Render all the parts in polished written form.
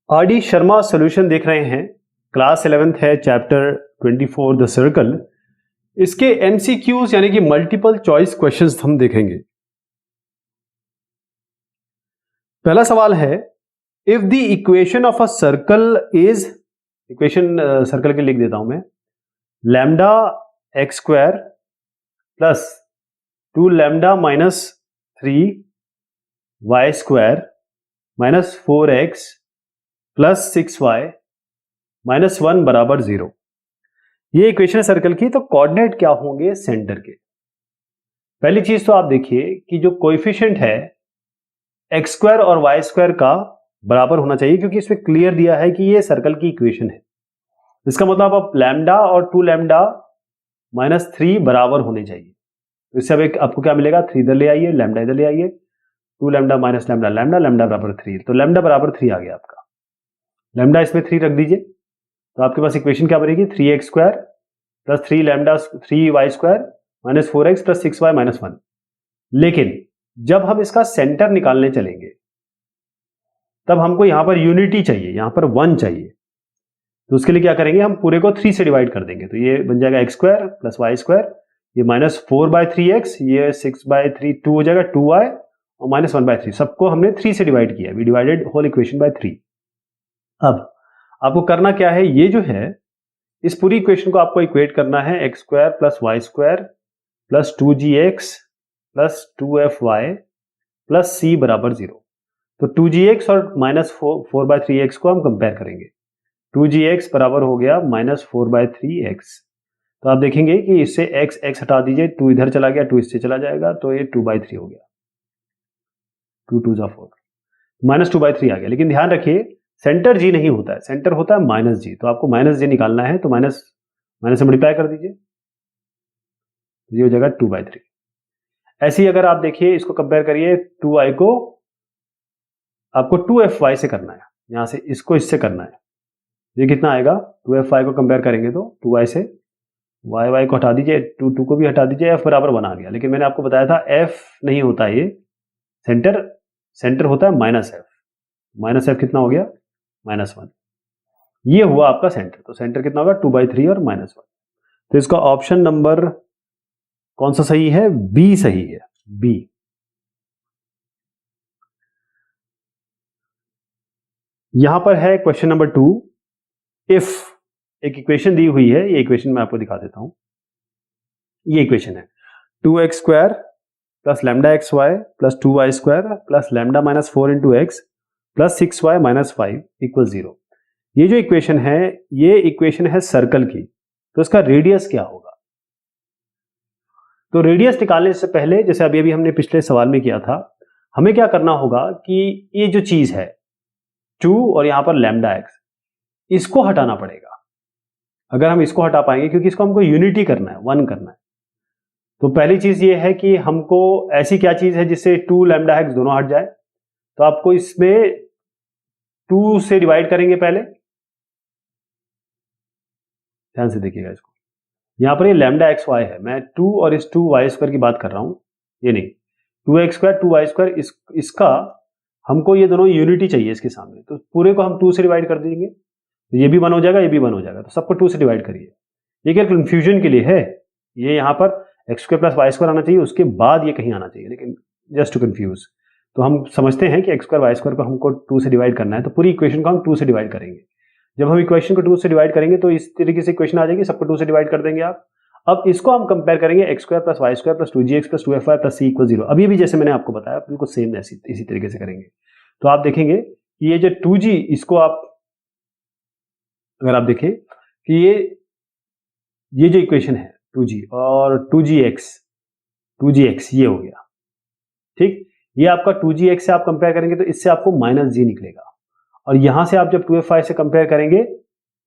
RD. Sharma solution देख रहे हैं। क्लास 11th है, चैप्टर 24 द सर्कल। इसके एमसीक्यूज यानी कि मल्टीपल चॉइस क्वेश्चंस हम देखेंगे। पहला सवाल है, if the equation of a circle is, equation circle के लिख देता हूं मैं, lambda x square plus 2 lambda minus 3 y square minus 4x plus 6y minus 1 बराबर 0। ये इक्वेशन है सर्कल की। तो कोऑर्डिनेट क्या होंगे सेंटर के? पहली चीज तो आप देखिए कि जो कोएफिशिएंट है एक्स स्क्वायर और वाई स्क्वायर का बराबर होना चाहिए, क्योंकि इसमें क्लियर दिया है कि ये सर्कल की इक्वेशन है। इसका मतलब आप लैम्डा और 2 लैम्डा माइनस 3 बराबर होने चाहिए। तो इससे अब एक आपको क्या मिलेगा, 3 इधर ले आइए, लैम्डा इधर ले आइए, 2 lambda minus lambda lambda, lambda बराबर 3। तो लैम्डा बराबर 3 आ गया आपका। लैम्डा इसमें 3 रख दीजिए, तो आपके पास इक्वेशन क्या बनेगी, 3x square plus 3 lambda 3y square minus 4x plus 6y minus 1। लेकिन जब हम इसका सेंटर निकालने चलेंगे तब हमको यहां पर यूनिटी चाहिए, यहां पर 1 चाहिए। तो उसके लिए क्या करेंगे, हम पूरे को 3 से डिवाइड कर देंगे। तो ये बन जाएगा x square plus y square, ये माइनस 4/3x, ये 6/3 2 हो जाएगा 2y और माइनस 1/3। सबको हमने 3 से डिवाइड किया, we divided whole equation by 3। अब आपको करना क्या है, ये जो है इस पूरी इक्वेशन को आपको इक्वेट करना है, x square plus y square plus 2gx plus 2fy plus c बराबर 0। तो 2gx और माइनस 4/3x को हम कंपेयर करेंगे। 2gx बराबर हो गया माइनस 4/3x। तो आप देखेंगे कि इससे x हटा दीजिए, 2 इधर चला गया, 2 इससे चला जाएगा, तो ये 2/3 हो गया, 2 2 जा 4, माइनस 2/3 आ गया। लेकिन ध्यान रखिए सेंटर जी नहीं होता है, सेंटर होता है माइनस जी। तो आपको माइनस जी निकालना है, तो माइनस माइनस से मल्टीप्लाई कर दीजिए, ये हो जाएगा 2/3। ऐसे ही अगर आप देखिए इसको कंपेयर करिए, 2y को आपको 2fy से करना है, यहां से इसको इससे करना है। ये कितना आएगा, 2fy को कंपेयर करेंगे तो 2y से, y को हटा दीजिए, 2 को भी हटा दीजिए, f बराबर 1 आ गया। लेकिन मैंने आपको बताया था f नहीं होता है, ये सेंटर होता है माइनस f। माइनस f कितना हो गया, माइनस 1। ये हुआ आपका सेंटर। तो सेंटर कितना होगा, 2/3 और माइनस 1। तो इसका ऑप्शन नंबर कौन सा सही है, बी सही है, बी। यहां पर है क्वेश्चन नंबर 2। इफ एक इक्वेशन दी हुई है, ये इक्वेशन मैं आपको दिखा देता हूं। ये इक्वेशन है 2x square plus lambda x y plus 2y square plus lambda minus 4 into x plus 6y minus 5 equal 0। ये जो इक्वेशन है, ये इक्वेशन है सर्कल की। तो इसका रेडियस क्या होगा? तो रेडियस निकालने से पहले, जैसे अभी अभी हमने पिछले सवाल में किया था, हमें क्या करना होगा कि ये जो चीज है 2 और यहां पर लैम्डा एक्स, इसको हटाना पड़ेगा। अगर हम इसको हटा पाएंगे, क्योंकि इसको हमको यूनिटी करना है, 1 करना है। तो पहली चीज ये है कि हमको ऐसी क्या चीज है जिससे 2 लैम्डा एक्स दोनों हट जाए। तो आपको इसमें 2 से डिवाइड करेंगे पहले, ध्यान से देखिएगा इसको। यहां पर ये लैम्डा एक्स वाई है, मैं 2 और इस 2y स्क्वायर की बात कर रहा हूं, ये नहीं। 2x स्क्वायर 2y स्क्वायर, इसका हमको ये दोनों यूनिटी चाहिए इसके सामने। तो पूरे को हम 2 से डिवाइड कर देंगे, तो ये भी 1 हो जाएगा, ये भी 1 हो जाएगा। तो सबको 2 से डिवाइड करिए। ये क्या कंफ्यूजन के लिए है, ये यहाँ पर x square plus y square आना चाहिए, उसके बाद ये कहीं आना चाहिए, लेकिन जस्ट टू कंफ्यूज। तो हम समझते हैं कि एक्स स्क्वायर वाई स्क्वायर को हमको 2 से डिवाइड करना है, तो पूरी इक्वेशन को हम 2 से डिवाइड करेंगे। जब हम इक्वेशन को 2 से डिवाइड करेंगे तो इस तरीके से इक्वेशन आ जाएगी, सबको 2 से डिवाइड कर देंगे आप। अब इसको हम कंपेयर करेंगे, x square plus y square plus 2gx plus 2fy plus c equal 0। अभी भी जैसे मैंने आपको बताया बिल्कुल सेम इसी तरीके से करेंगे। तो आप देखेंगे कि ये जो 2g, इसको आप अगर आप देखें कि ये जो इक्वेशन है 2g और 2gx ये हो गया, ठीक। ये आपका 2gx से आप कंपेयर करेंगे तो इससे आपको माइनस जी निकलेगा, और यहां से आप जब 2fy से कंपेयर करेंगे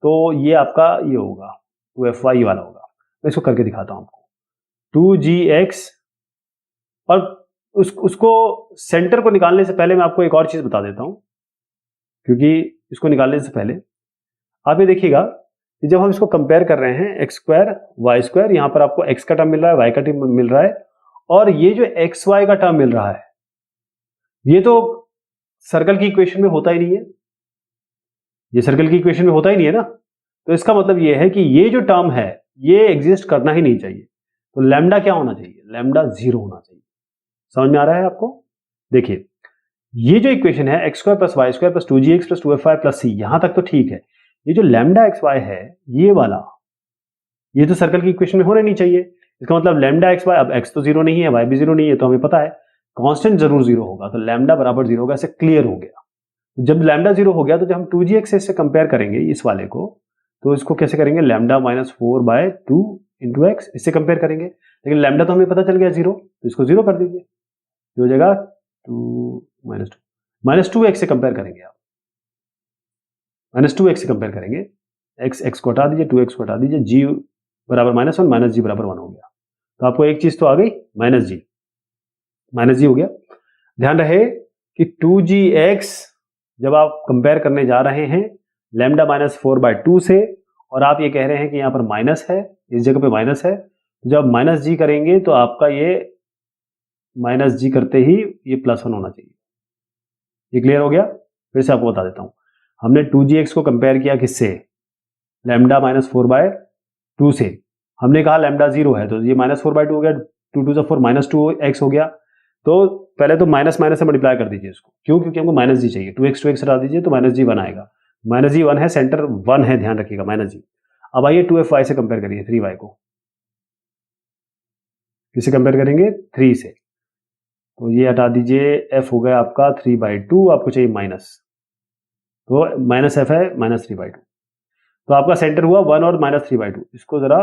तो ये आपका ये होगा 2fy वाला होगा। मैं इसको करके दिखाता हूं आपको। 2gx, और उसको सेंटर को निकालने से पहले मैं आपको एक और चीज बता देता हूं, क्योंकि इसको निकालने से पहले आप ये देखिएगा कि जब हम इसको कंपेयर कर रहे हैं, एक्स स्क्वायर वाई स्क्वायर, यहां पर आपको एक्स का टर्म मिल रहा है, वाई का टर्म मिल रहा है, और ये जो एक्स वाई का टर्म मिल रहा है, ये तो सर्कल की इक्वेशन में होता ही नहीं है। ये सर्कल की इक्वेशन में होता ही नहीं है ना, तो इसका मतलब ये है कि ये जो टर्म है ये एग्जिस्ट करना ही नहीं चाहिए। तो लैम्डा क्या होना चाहिए? लैम्डा 0 होना चाहिए। समझ में आ रहा है आपको? देखिए ये जो इक्वेशन है x square plus y square plus 2gx plus 2fy plus c, यहां तक तो ठीक है। ये जो लैम्डा एक्स वाई है ये वाला, ये तो सर्कल की इक्वेशन में होना नहीं चाहिए। इसका मतलब लैम्डा एक्स वाई, अब एक्स तो जीरो नहीं है, वाई भी जीरो नहीं है, तो हमें पता है कांस्टेंट जरूर जीरो होगा, तो लैम्डा बराबर जीरो होगा। ऐसे क्लियर हो गया। जब लैम्डा जीरो हो गया तो जब हम 2gx से इससे कंपेयर करेंगे इस वाले को, तो इसको कैसे करेंगे? लैम्डा माइनस 4/2 इंटू एक्स, इससे कंपेयर करेंगे। लेकिन लैम्डा तो हमें पता चल गया जीरो, तो इसको जीरो कर दीजिए, हो जाएगा 2 माइनस टू एक्स से कंपेयर करेंगे आप, माइनस 2x से कंपेयर करेंगे। x को हटा दीजिए, 2x को हटा दीजिए, g बराबर -1 माइनस जी बराबर 1 हो गया। तो आपको एक चीज तो आ गई, माइनस जी हो गया। ध्यान रहे कि 2gx जब आप कंपेयर करने जा रहे हैं लैम्डा -4/2 से, और आप ये कह रहे हैं कि यहां पर माइनस है, इस जगह पे माइनस है, तो जब माइनस जी करेंगे तो आपका ये माइनस जी करते ही ये +1 होना चाहिए। ये क्लियर हो गया? फिर से आपको बता देता हूं। हमने 2gx को कंपेयर किया किससे? लैम्डा -4/2 से। हमने कहा लैम्डा 0 है, तो ये -4/2 हो गया, 2 2 4 -2x हो गया। तो पहले तो माइनस माइनस से मल्टीप्लाई कर दीजिए इसको, क्यों? क्योंकि हमको माइनस जी चाहिए। 2x हटा दीजिए तो माइनस जी 1 आएगा। माइनस जी 1 है, सेंटर 1 है, ध्यान रखिएगा माइनस जी। अब आइए 2fy से कंपेयर करिए, 3y को किससे कंपेयर करेंगे? 3 से। तो ये हटा दीजिए, f हो गया आपका 3/2, आपको चाहिए माइनस, तो माइनस एफ है -3/2। तो आपका सेंटर हुआ 1 और -3/2। इसको जरा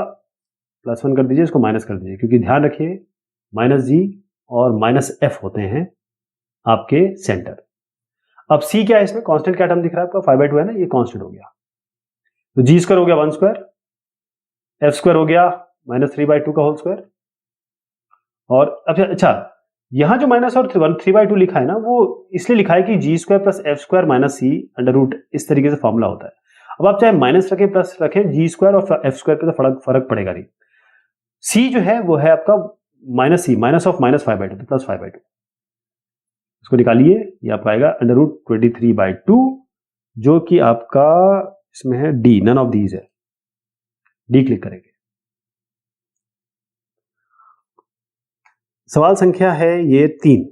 +1 कर दीजिए, इसको माइनस कर दीजिए, क्योंकि ध्यान रखिए माइनस जी और माइनस एफ होते हैं आपके सेंटर। अब सी क्या है इसमें? कांस्टेंट क्या टर्म दिख रहा है आपका? 5/2 है ना, ये कांस्टेंट हो गया। तो जी स्क्वायर हो गया 1 स्क्वायर, एफ स्क्वायर हो गया -3/2 का होल स्क्वायर। और अच्छा, यहां जो माइनस और 3/2 लिखा है ना, वो इसलिए लिखा है कि g square plus f square minus c under root, इस तरीके से फॉर्मूला होता है। अब आप चाहे माइनस रखें प्लस रखें, जी स्क्वायर और एफ स्क्वायर पे तो फर्क पड़ेगा नहीं। सी जो है वो है आपका माइनस सी, माइनस ऑफ -5/2, तो +5/2। इसको निकालिए, ये आपका आएगा अंडर रूट 23/2, जो कि आपका इसमें है डी, नन ऑफ दीज है, डी क्लिक करेंगे। सवाल संख्या है ये 3।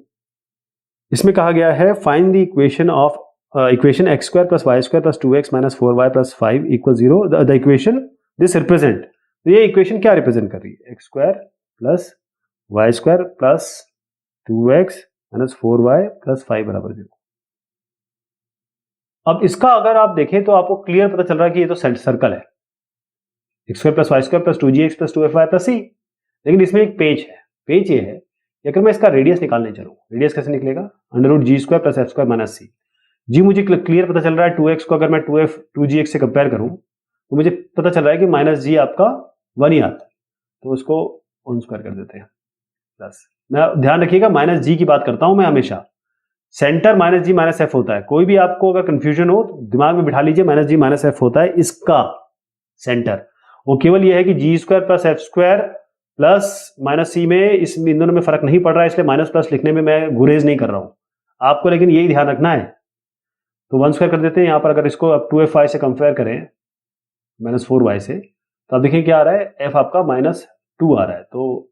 इसमें कहा गया है find the equation of equation x square plus y square plus 2x minus 4y plus 5 equal 0। The equation this represent, तो ये इक्वेशन क्या रिप्रेजेंट कर रही है? x square plus y square plus 2x minus 4y plus 5 बराबर 0। अब इसका अगर आप देखें तो आपको क्लियर पता चल रहा है कि ये तो सर्कल है, x square plus y square plus 2gx plus 2fy plus c. लेकिन इसमें एक पेज है, पेज ये है कि अगर मैं इसका रेडियस निकालने चलूँ, रेडियस कैसे निकलेगा? Under root g square plus f square minus c. जी मुझे क्लियर पता चल रहा है 2x को अगर मैं 2gx से कंपेयर करूं तो मुझे पता चल रहा है कि माइनस जी आपका 1 ही आता है, तो उसको 1 स्क्वायर कर देते हैं प्लस। मैं ध्यान रखिएगा माइनस जी की बात करता हूं मैं हमेशा, सेंटर माइनस जी माइनस एफ होता है। कोई भी आपको अगर कंफ्यूजन हो तो दिमाग में बिठा लीजिए, माइनस जी माइनस एफ होता है इसका सेंटर। वो केवल ये है कि g square plus f square plus minus c में, इन दोनों में फर्क नहीं पड़ रहा है, इसलिए माइनस प्लस लिखने में मैं गुरेज नहीं कर रहा हूं आपको, लेकिन यही ध्यान रखना है। तो 1 स्क्वायर कर देते हैं यहां पर। अगर इसको अब 2fy से कंपेयर करें -4y से, तो आप देखिए क्या आ रहा है, f आपका -2 आ रहा है, तो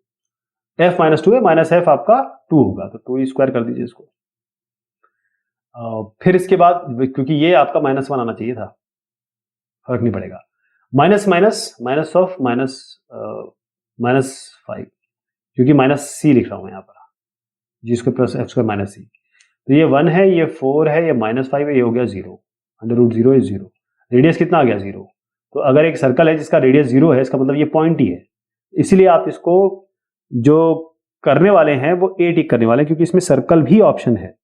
f -2 है, माइनस f आपका 2 होगा, तो 2 स्क्वायर कर दीजिए इसको। फिर इसके बाद, क्योंकि ये आपका -1 आना चाहिए था, फर्क नहीं पड़ेगा, माइनस माइनस माइनस ऑफ -5, क्योंकि माइनस सी लिख रहा हूं यहां पर, g square plus f square minus c. तो ये 1 है, ये 4 है, ये -5 है, ये हो गया 0, अंडर रूट 0 इज 0। रेडियस कितना आ गया? 0। तो अगर एक सर्कल है जिसका रेडियस 0 है, इसका मतलब ये पॉइंट ही है। इसीलिए आप इसको जो करने वाले हैं वो ए टिक करने वाले हैं, क्योंकि इसमें सर्कल भी ऑप्शन है,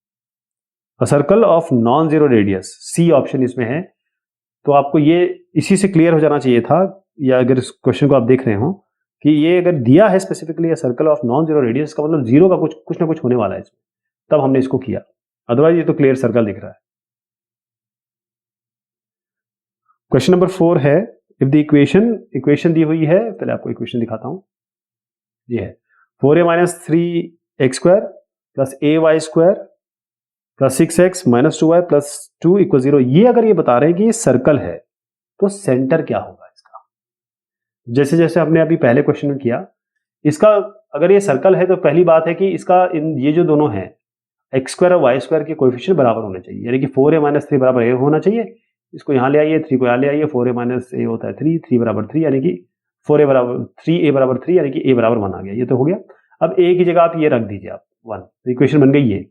a circle of non zero radius, C option इसमें है। तो आपको ये इसी से क्लियर हो जाना चाहिए था, या अगर इस क्वेश्चन को आप देख रहे हो कि ये अगर दिया है specifically circle of non zero radius, का मतलब 0 का कुछ ना कुछ होने वाला है इसमें, तब हमने इसको किया, अदरवाइज ये तो क्लियर सर्कल दिख रहा है। क्वेश्चन नंबर 4 है, इफ द इक्वेशन दी हुई है, पहले आपको इक्वेशन दिखाता हूं, ये है 4a minus 3x square plus ay square plus 6x minus 2y plus 2 equal 0। ये अगर ये बता रहे हैं कि ये सर्कल है तो सेंटर क्या होगा इसका? जैसे जैसे हमने अभी पहले क्वेश्चन में किया, इसका अगर ये सर्कल है तो पहली बात है कि इसका ये जो दोनों हैं एक्स स्क्वायर और वाई स्क्वायर के कोएफिशिएंट बराबर होने चाहिए, यानी कि 4a माइनस 3 बराबर a होना चाहिए। इसको यहाँ ले आइए, 3 को यहाँ ले आइए, 4a माइनस a होता है 3, 3 बराबर 3 यानी कि 4a बराबर 3a बराबर 3 यानी कि a बराबर 1 आ गया। ये तो हो गया। अब a की जगह आप ये रख दीजिए, आप 1, तो इक्वेशन बन गई। ये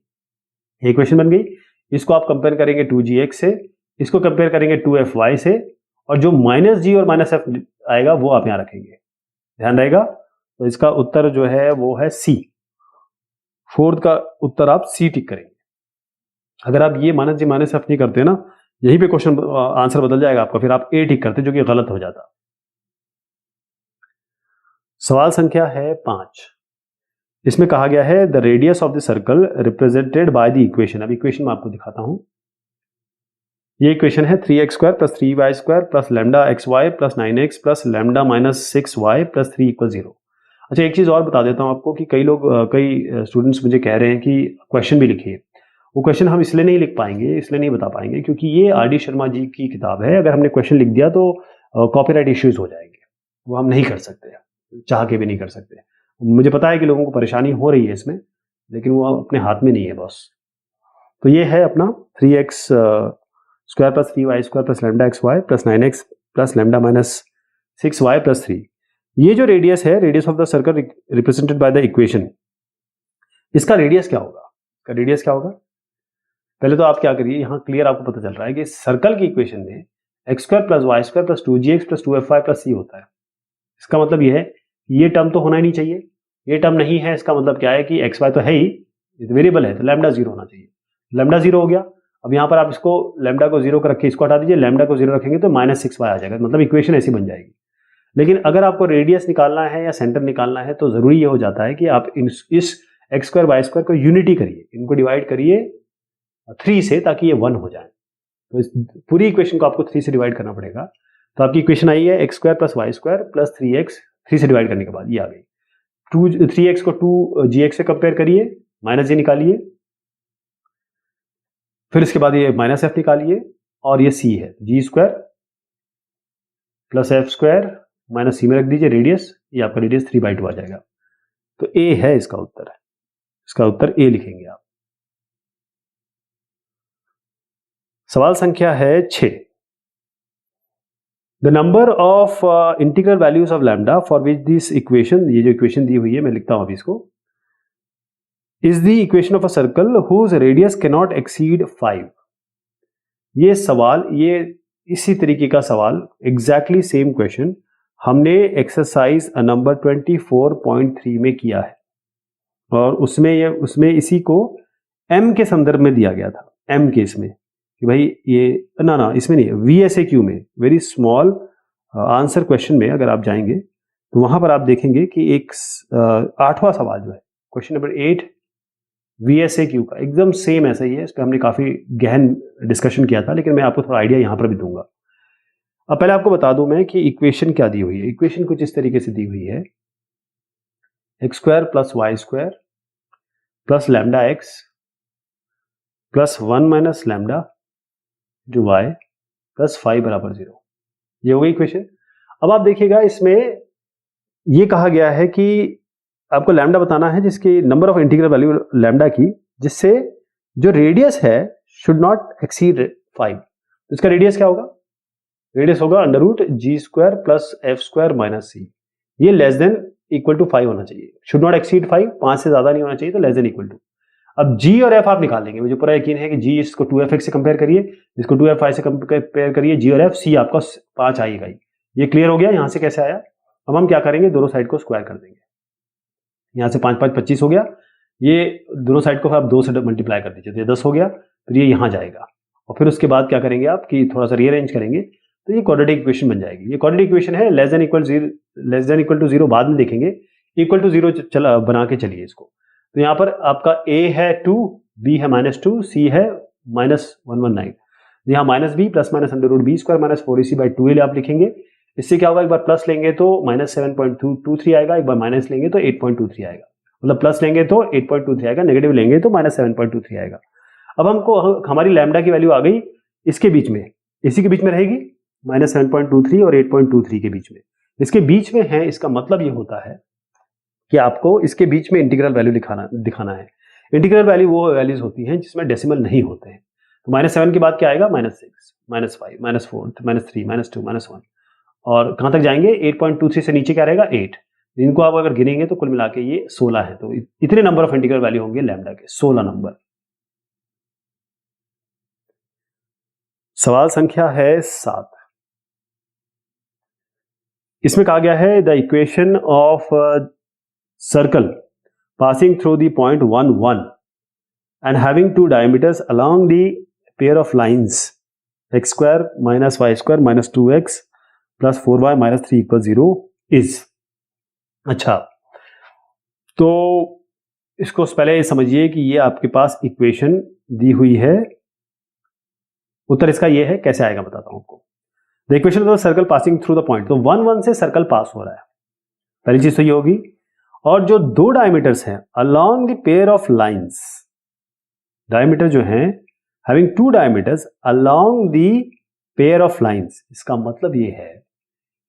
इक्वेशन बन गई। इसको आप कंपेयर करेंगे 2gx से, इसको कंपेयर करेंगे 2fy से, और जो माइनस g और माइनस f आएगा वो आप यहाँ रखेंगे, ध्यान रहेगा। तो इसका उत्तर जो है वो है सी। फोर्थ का उत्तर आप सी टिक करेंगे। अगर आप ये माइनस जी माइनस एफ नहीं करते ना, यहीं पे क्वेश्चन आंसर बदल जाएगा आपका, फिर आप ए टिक करते जो कि गलत हो जाता। सवाल संख्या है 5। इसमें कहा गया है the radius of the circle represented by the equation. अब इक्वेशन मैं आपको दिखाता हूं। ये इक्वेशन है 3x square plus 3y square plus lambda xy plus 9x plus lambda minus 6y plus 3 equal 0। अच्छा, एक चीज और बता देता हूं आपको कि कई स्टूडेंट्स मुझे कह रहे हैं कि क्वेश्चन भी लिखिए। वो क्वेश्चन हम इसलिए नहीं लिख पाएंगे, इसलिए नहीं बता पाएंगे क्योंकि ये आर.डी. शर्मा जी की किताब है। अगर हमने क्वेश्चन लिख दिया तो कॉपीराइट इश्यूज हो जाएंगे, वो हम नहीं कर सकते, चाह के भी नहीं कर सकते। मुझे पता है कि लोगों को परेशानी हो रही है इसमें, लेकिन वो अपने हाथ में नहीं है बॉस। तो ये है अपना 3x square plus 3y square plus lambda xy plus 9x plus lambda minus 6y plus 3। ये जो रेडियस है, radius of the circle represented by the equation, इसका रेडियस क्या होगा? इसका रेडियस क्या होगा? पहले तो आप क्या करिए, यहां क्लियर आपको पता चल रहा है कि सर्कल की इक्वेशन में x square plus y square plus 2gx plus 2fy plus c होता है। इसका मतलब ये है ये टर्म तो होना ही नहीं चाहिए। ये टर्म नहीं है, इसका मतलब क्या है कि एक्स वाई तो है ही, वेरिएबल है, तो लैम्डा 0 होना चाहिए। लैम्डा 0 हो गया। अब यहां पर आप इसको लैम्डा को 0 कर रखे, इसको हटा दीजिए, लैम्डा को 0 रखेंगे तो माइनस 6y आ जाएगा, मतलब इक्वेशन ऐसी बन जाएगी। लेकिन अगर आपको रेडियस निकालना है या सेंटर निकालना है तो जरूरी ये हो जाता है कि आप इस एक्स स्क्वायर वाई स्क्वायर को यूनिटी करिए, इनको डिवाइड करिए 3 से, ताकि ये 1 हो जाए। तो इस पूरी इक्वेशन को आपको 3 से डिवाइड करना पड़ेगा। तो आपकी इक्वेशन आई है x square plus y square plus 3x, 3 से डिवाइड करने के बाद ये आ गई। 3x को 2gx से कंपेयर करिए, माइनस जी निकालिए, फिर इसके बाद ये माइनस एफ निकालिए, और ये c है, g square plus f square minus c में रख दीजिए रेडियस, ये आपका रेडियस 3/2 आ जाएगा। तो ए है इसका उत्तर, है इसका उत्तर ए लिखेंगे आप। सवाल संख्या है 6। The number of integral values of lambda for which this equation, ये जो इक्वेशन दी हुई है मैं लिखता हूं अभी इसको, is the equation of a circle whose radius can not exceed 5। ये सवाल, ये इसी तरीके का सवाल, एग्जैक्टली सेम क्वेश्चन हमने एक्सरसाइज नंबर 24.3 में किया है, और उसमें इसी को m के संदर्भ में दिया गया था। m के इसमें कि भाई ये ना इसमें नहीं, VSAQ में, वेरी स्मॉल आंसर क्वेश्चन में अगर आप जाएंगे तो वहां पर आप देखेंगे कि एक 8वां सवाल जो है, क्वेश्चन नंबर 8 VSAQ का, एकदम सेम ऐसा ही है। इस पर हमने काफी गहन डिस्कशन किया था, लेकिन मैं आपको थोड़ा आइडिया यहां पर भी दूंगा। अब पहले आपको बता दूं मैं कि इक्वेशन क्या दी हुई है। इक्वेशन कुछ इस तरीके से दी हुई है, x square plus y square plus lambda x plus 1 minus lambda जो y प्लस 5 बराबर 0। ये हो गई इक्वेशन। अब आप देखिएगा, इसमें ये कहा गया है कि आपको लैम्डा बताना है जिसकी number of integral value lambda की, जिससे जो रेडियस है शुड नॉट एक्सीड 5। तो इसका रेडियस क्या होगा? रेडियस होगा under root g square plus f square minus c. ये लेस देन इक्वल टू 5 होना चाहिए, शुड नॉट एक्सीड 5, 5 से ज्यादा नहीं होना चाहिए, तो लेस देन इक्वल टू। अब g और f आप निकालेंगे, मुझे पूरा यकीन है कि g इसको 2fx से कंपेयर करिए, इसको 2fy से कंपेयर करिए, g और f, c आपका 5 आएगा ही। ये क्लियर हो गया यहां से कैसे आया। अब हम क्या करेंगे, दोनों साइड को स्क्वायर कर देंगे। यहां से 5 5 25 हो गया, ये दोनों साइड को आप 2 से मल्टीप्लाई कर दीजिए तो ये 10 हो गया, फिर ये यहां जाएगा, और फिर उसके बाद क्या करेंगे आप कि थोड़ा सा रीअरेंज करेंगे तो ये क्वाड्रेटिक इक्वेशन बन जाएगी। ये क्वाड्रेटिक इक्वेशन है, लेस देन इक्वल टू 0 बाद में देखेंगे, इक्वल टू 0 बना के चलिए इसको। तो यहां पर आपका a है 2, b है -2, c है -119। यहां -b plus minus under root b square minus 4ac/2a आप लिखेंगे। इससे क्या होगा, एक बार प्लस लेंगे तो -7.23 आएगा, एक बार माइनस लेंगे तो 8.23 आएगा। मतलब प्लस लेंगे तो 8.23 आएगा, नेगेटिव लेंगे तो -7.23 आएगा। अब हमको हमारी लैम्डा की वैल्यू आ गई इसके बीच में, इसी के बीच में रहेगी -7.23 और 8.23 के बीच में, इसके बीच में है। इसका मतलब ये होता है कि आपको इसके बीच में इंटीग्रल वैल्यू दिखाना है। इंटीग्रल वैल्यू वो वैल्यूज होती हैं जिसमें डेसिमल नहीं होते हैं। तो -7 के बाद क्या आएगा? -6, -5, -4, -3, -2, -1 और कहां तक जाएंगे? 8.23 से नीचे क्या रहेगा? 8। इनको आप अगर गिनेंगे तो कुल मिला के ये 16 है। तो इतने नंबर ऑफ इंटीग्रल वैल्यू होंगे लैम्डा के, 16 नंबर। सवाल संख्या है 7। इसमें कहा गया है the equation of circle passing through the point 1 1 and having two diameters along the pair of lines x square minus y square minus 2x plus 4y minus 3 equals 0 is। अच्छा, तो इसको पहले समझिए कि ये आपके पास इक्वेशन दी हुई है। उत्तर इसका ये है, कैसे आएगा बताता हूं आपको। The equation of circle passing through the point, तो 1 1 से सर्कल पास हो रहा है, पहली चीज तो ये होगी। और जो दो डायमीटर्स हैं along the pair of lines, diameter जो हैं having two diameters along the pair of lines, इसका मतलब ये है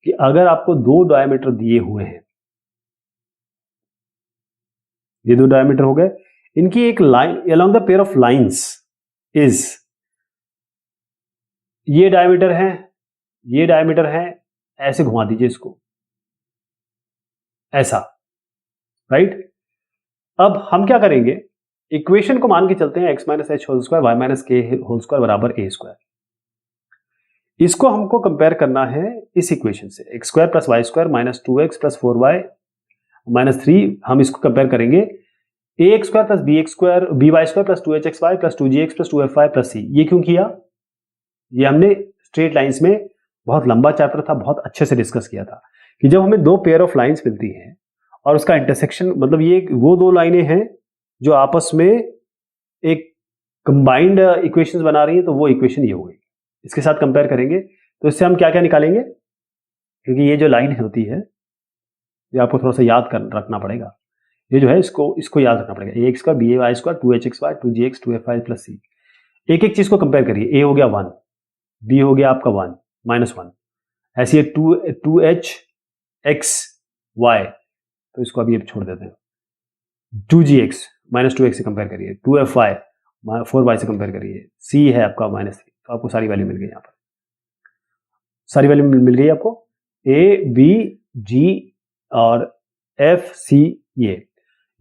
कि अगर आपको दो डायमीटर दिए हुए हैं, ये दो डायमीटर हो गए, इनकी एक line along the pair of lines is, ये डायमीटर है, ये डायमीटर है, ऐसे घुमा दीजिए इसको, ऐसा, राइट। अब हम क्या करेंगे, इक्वेशन को मान के चलते हैं x minus h whole square y minus k whole square बराबर ए स्क्वायर। इसको हमको कंपेयर करना है इस इक्वेशन से, x square plus y square minus 2x plus 4y minus 3। हम इसको कंपेयर करेंगे a x square plus b x square b y square plus 2hxy plus 2gx plus 2fy plus c। ये क्यों किया? ये हमने स्ट्रेट लाइंस में, बहुत लंबा चैप्टर था, बहुत अच्छे से डिस्कस किया था कि जब हमें दो पेयर ऑफ लाइंस मिलती हैं और उसका इंटरसेक्शन, मतलब ये वो दो लाइनें हैं जो आपस में एक कंबाइंड इक्वेशंस बना रही है, तो वो इक्वेशन ये होगी। इसके साथ कंपेयर करेंगे तो इससे हम क्या क्या निकालेंगे, क्योंकि ये जो लाइन होती है ये आपको थोड़ा सा याद रखना पड़ेगा। ये जो है इसको याद रखना पड़ेगा। ए एक्स का b a y square 2hxy 2gx 2fy plus c। एक एक चीज को कंपेयर करिए। ए हो गया 1, बी हो गया आपका 1 -1, ऐसी है 2hxy, तो इसको अभी छोड़ देते हैं। 2gx -2x से कंपेयर करिए, 2fy 4y से कंपेयर करिए, c है आपका -3। तो आपको सारी वैल्यू मिल गई, यहाँ पर सारी वैल्यू मिल गई आपको, a b g और f c। ये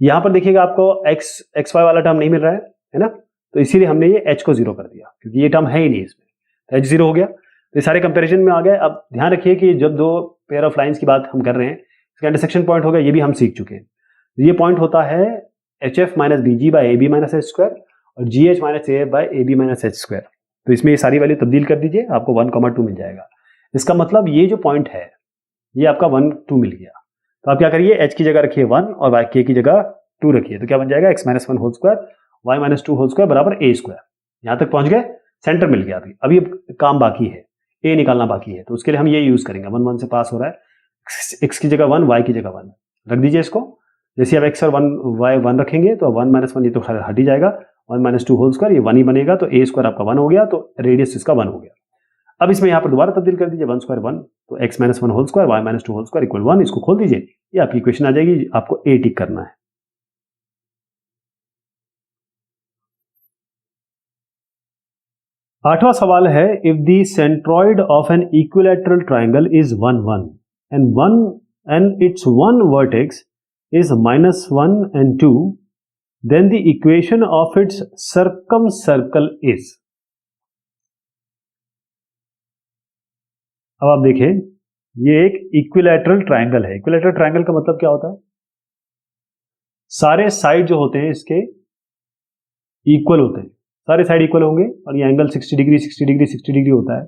यहां पर देखिएगा आपको x y वाला टर्म नहीं मिल रहा है ना, तो इसीलिए हमने ये h को 0 कर दिया, क्योंकि ये टर्म है ही नहीं इसमें, तो h 0 हो गया। तो ये सारे कंपैरिजन में आ गए। अब ध्यान रखिए कि जब दो पेयर ऑफ लाइंस की बात हम कर रहे हैं, इसका इंटरसेक्शन पॉइंट होगा, ये भी हम सीख चुके हैं। ये पॉइंट होता है HF minus BG by AB minus H square और GH minus AF by AB minus H square. तो इसमें ये सारी वैल्यू तब्दील कर दीजिए, आपको 1,2 मिल जाएगा। इसका मतलब ये जो पॉइंट है ये आपका 1 2 मिल गया। तो आप क्या करिए, h की जगह रखिए 1 और y k की जगह 2 रखिए, तो क्या बन जाएगा, x minus 1 whole square y minus 2 whole square बराबर a स्क्वायर। यहां तक पहुंच गए, सेंटर मिल गया। अभी काम बाकी है, a निकालना बाकी है, तो उसके लिए हम ये यूज करेंगे। 1 1 से पास हो रहा है, x की जगह 1 y की जगह 1 रख दीजिए इसको। जैसे अब x और 1 y 1 रखेंगे तो 1 माइनस 1 ये तो हट ही जाएगा, 1 माइनस 2 होल स्क्वायर, ये 1 ही बनेगा, तो a स्क्वायर आपका 1 हो गया, तो रेडियस इसका 1 हो गया। अब इसमें यहाँ पर दोबारा तब्दील कर दीजिए, 1 स्क्वायर 1, तो x minus 1 whole square y minus 2 whole square equal 1। इसको खोल दीजिए, ये आपकी इक्वेशन आ जाएगी। आपको a टिक करना है। आठवां सवाल है, if the centroid of an equilateral triangle is 1 1 and its one vertex is -1 and 2, then the equation of its circumcircle is। अब आप देखें, ये एक इक्विलैटरल ट्राइंगल है। इक्विलैटरल ट्राइंगल का मतलब क्या होता है, सारे साइड जो होते हैं इसके इक्वल होते हैं, सारे साइड इक्वल होंगे और ये एंगल 60 डिग्री 60 डिग्री 60 डिग्री होता है।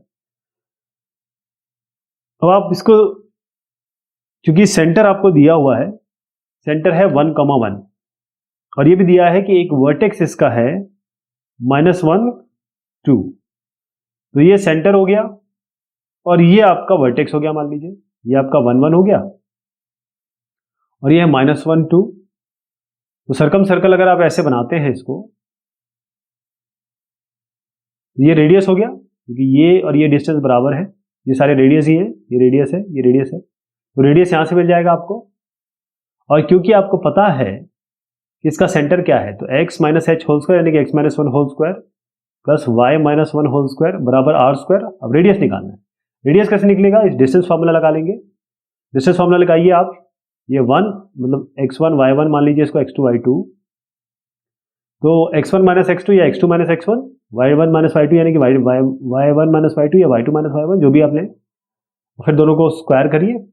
अब आप इसको, क्योंकि सेंटर आपको दिया हुआ है, सेंटर है 1, 1 और ये भी दिया है कि एक वर्टेक्स इसका है -1 2, तो ये सेंटर हो गया और ये आपका वर्टेक्स हो गया। मान लीजिए ये आपका 1 1 हो गया और ये है -1 2। तो सर्कम सर्कल अगर आप ऐसे बनाते हैं इसको, तो ये रेडियस हो गया, क्योंकि ये और ये डिस्टेंस बराबर है, ये सारे रेडियस ही है, ये रेडियस है, ये रेडियस है, तो रेडियस यहाँ से मिल जाएगा आपको। और क्योंकि आपको पता है कि इसका सेंटर क्या है, तो x minus h whole square यानी कि x minus one whole square plus y minus one whole square बराबर आर स्क्वायर। अब रेडियस निकालना है, रेडियस कैसे निकलेगा, इस डिस्टेंस फार्मूला लगा लेंगे। डिस्टेंस फार्मूला लगाइए आप, ये 1 मतलब x1 y1 मान लीजिए इसको x2 y2, तो x1 माइनस x2 या x2 minus x1, y1 minus y2 यानी कि y1 माइनस y2 या y2 माइनस y1, जो भी आप लें, फिर दोनों को स्क्वायर करिए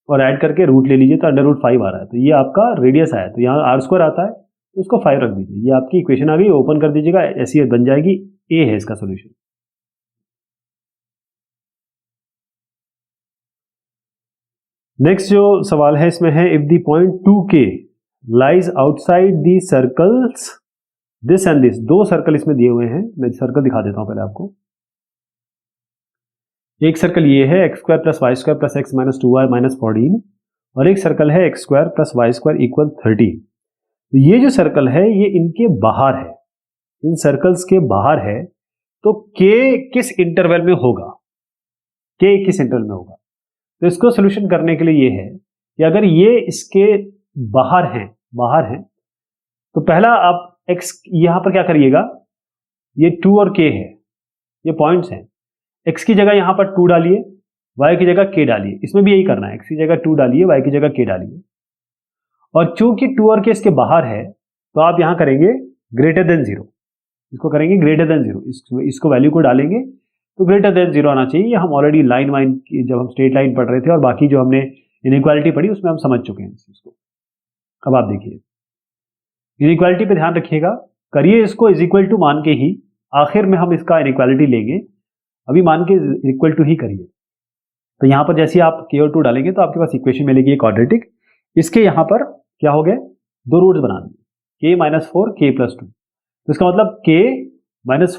और ऐड करके रूट ले लीजिए, तो अंडर रूट 5 आ रहा है, तो ये आपका रेडियस आया, तो यहाँ आर स्क्वायर आता है, तो उसको 5 रख दीजिए। ये आपकी इक्वेशन आ गई, ओपन कर दीजिएगा, ऐसी बन जाएगी, ए है इसका सोल्यूशन। नेक्स्ट जो सवाल है इसमें है, if the point 2K lies outside the circles this and this, दो सर्कल इसमें दिए हुए हैं, मैं सर्कल दिखा देता हूं पहले आपको। एक सर्कल ये है x square plus y square plus x minus 2y minus 14, और एक सर्कल है x square plus y square equal 13। तो ये जो सर्कल है ये इनके बाहर है, इन सर्कल्स के बाहर है, तो K किस इंटरवल में होगा, K किस इंटरवल में होगा। तो इसको सोल्यूशन करने के लिए ये है कि अगर ये इसके बाहर हैं, तो पहला आप x यहां पर क्या करिएगा, ये 2 और k है, ये पॉइंट्स हैं, x की जगह यहां पर 2 डालिए, y की जगह k डालिए, इसमें भी यही करना है, x की जगह 2 डालिए, y की जगह k डालिए। और चूंकि 2 और k इसके बाहर है, तो आप यहां करेंगे ग्रेटर देन 0, इसको करेंगे ग्रेटर देन 0, इसको वैल्यू को डालेंगे तो ग्रेटर देन 0 आना चाहिए। हम ऑलरेडी लाइन वाइन जब हम स्ट्रेट लाइन पढ़ रहे थे और बाकी जो हमने इनइक्वालिटी पढ़ी उसमें हम समझ चुके हैं इस चीज को। अब आप देखिए इनइक्वालिटी पे ध्यान रखिएगा, करिए इसको इज इक्वल टू मान के ही, आखिर में हम इसका इनइक्वालिटी लेंगे, अभी मान के इक्वल टू ही करिए। तो यहां पर जैसे आप k और 2 डालेंगे तो आपके पास इक्वेशन मिलेगी क्वाड्रेटिक। इसके यहां पर क्या हो गए, दो रूट्स बना दिए, k माइनस 4 k प्लस 2, तो इसका मतलब k माइनस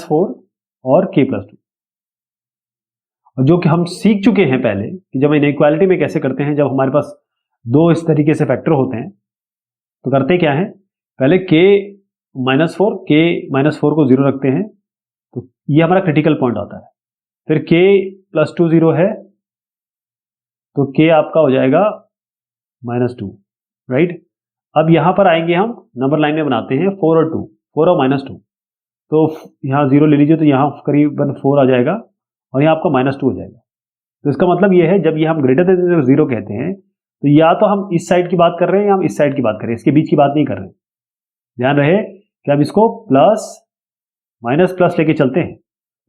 4 और k प्लस 2, और जो कि हम सीख चुके हैं पहले कि जब इनइक्वालिटी में कैसे करते हैं, जब हमारे पास दो इस तरीके से फैक्टर होते हैं तो करते क्या है, पहले k माइनस 4 को 0 रखते हैं, तो ये हमारा क्रिटिकल पॉइंट आता है। फिर k प्लस 2 0 है, तो k आपका हो जाएगा माइनस 2, राइट। अब यहां पर आएंगे, हम नंबर लाइन में बनाते हैं 4 और 2, 4 और माइनस 2, तो यहाँ 0 ले लीजिए, तो यहाँ करीबन 4 आ जाएगा और यहाँ आपका माइनस 2 हो जाएगा। तो इसका मतलब ये है, जब ये हम ग्रेटर देन 0 कहते हैं, तो या तो हम इस साइड की बात कर रहे हैं या हम इस साइड की बात कर रहे हैं, इसके बीच की बात नहीं कर रहे हैं। ध्यान रहे कि हम इसको प्लस माइनस प्लस लेके चलते हैं।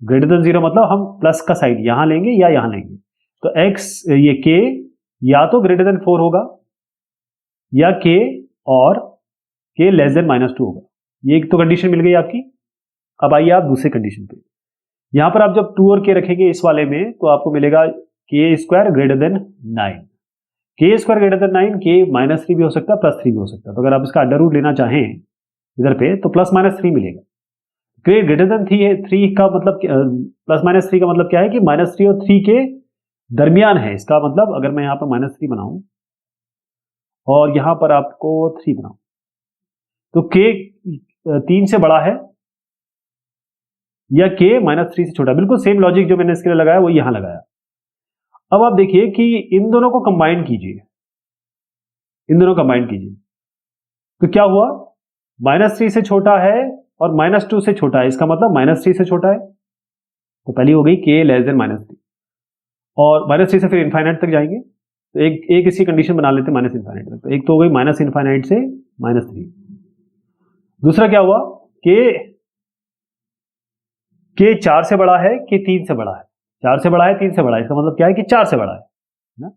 ग्रेटर देन 0 मतलब हम प्लस का साइड यहाँ लेंगे या यहाँ लेंगे, तो x ये k या तो ग्रेटर देन 4 होगा या k और k लेस देन माइनस 2 होगा। ये एक तो कंडीशन मिल गई आपकी। अब आइए आप दूसरी कंडीशन पे, यहां पर आप जब 2 और k रखेंगे इस वाले में, तो आपको मिलेगा k square greater then 9, k square greater then 9, k minus 3 भी हो सकता है, प्लस 3 भी हो सकता है। तो अगर आप इसका अंडर रूट लेना चाहें इधर पे, तो प्लस माइनस 3 मिलेगा। ग्रेटर देन 3 का मतलब, प्लस माइनस 3 का मतलब क्या है कि माइनस 3 और 3 के दरमियान है। इसका मतलब अगर मैं यहाँ पर माइनस 3 बनाऊं और यहां पर आपको 3 बनाऊं, तो k 3 से बड़ा है या k माइनस 3 से छोटा। बिल्कुल सेम लॉजिक जो मैंने इसके लिए लगाया वो यहां लगाया। अब आप देखिए कि इन दोनों को कंबाइन कीजिए, इन दोनों कंबाइन कीजिए, तो क्या हुआ, माइनस 3 से छोटा है और माइनस 2 से छोटा है, इसका मतलब माइनस 3 से छोटा है। तो पहली हो गई k लेस देन माइनस 3, और माइनस 3 से फिर इनफाइनाइट तक जाएंगे, तो एक इसकी कंडीशन बना लेते हैं माइनस इनफाइनाइट तक। तो एक तो हो गई माइनस इनफाइनाइट से माइनस 3। दूसरा क्या हुआ, k 4 से बड़ा है, k 3 से बड़ा है, 4 से बड़ा है 3 से बड़ा है, इसका मतलब क्या है कि 4 से बड़ा है ना।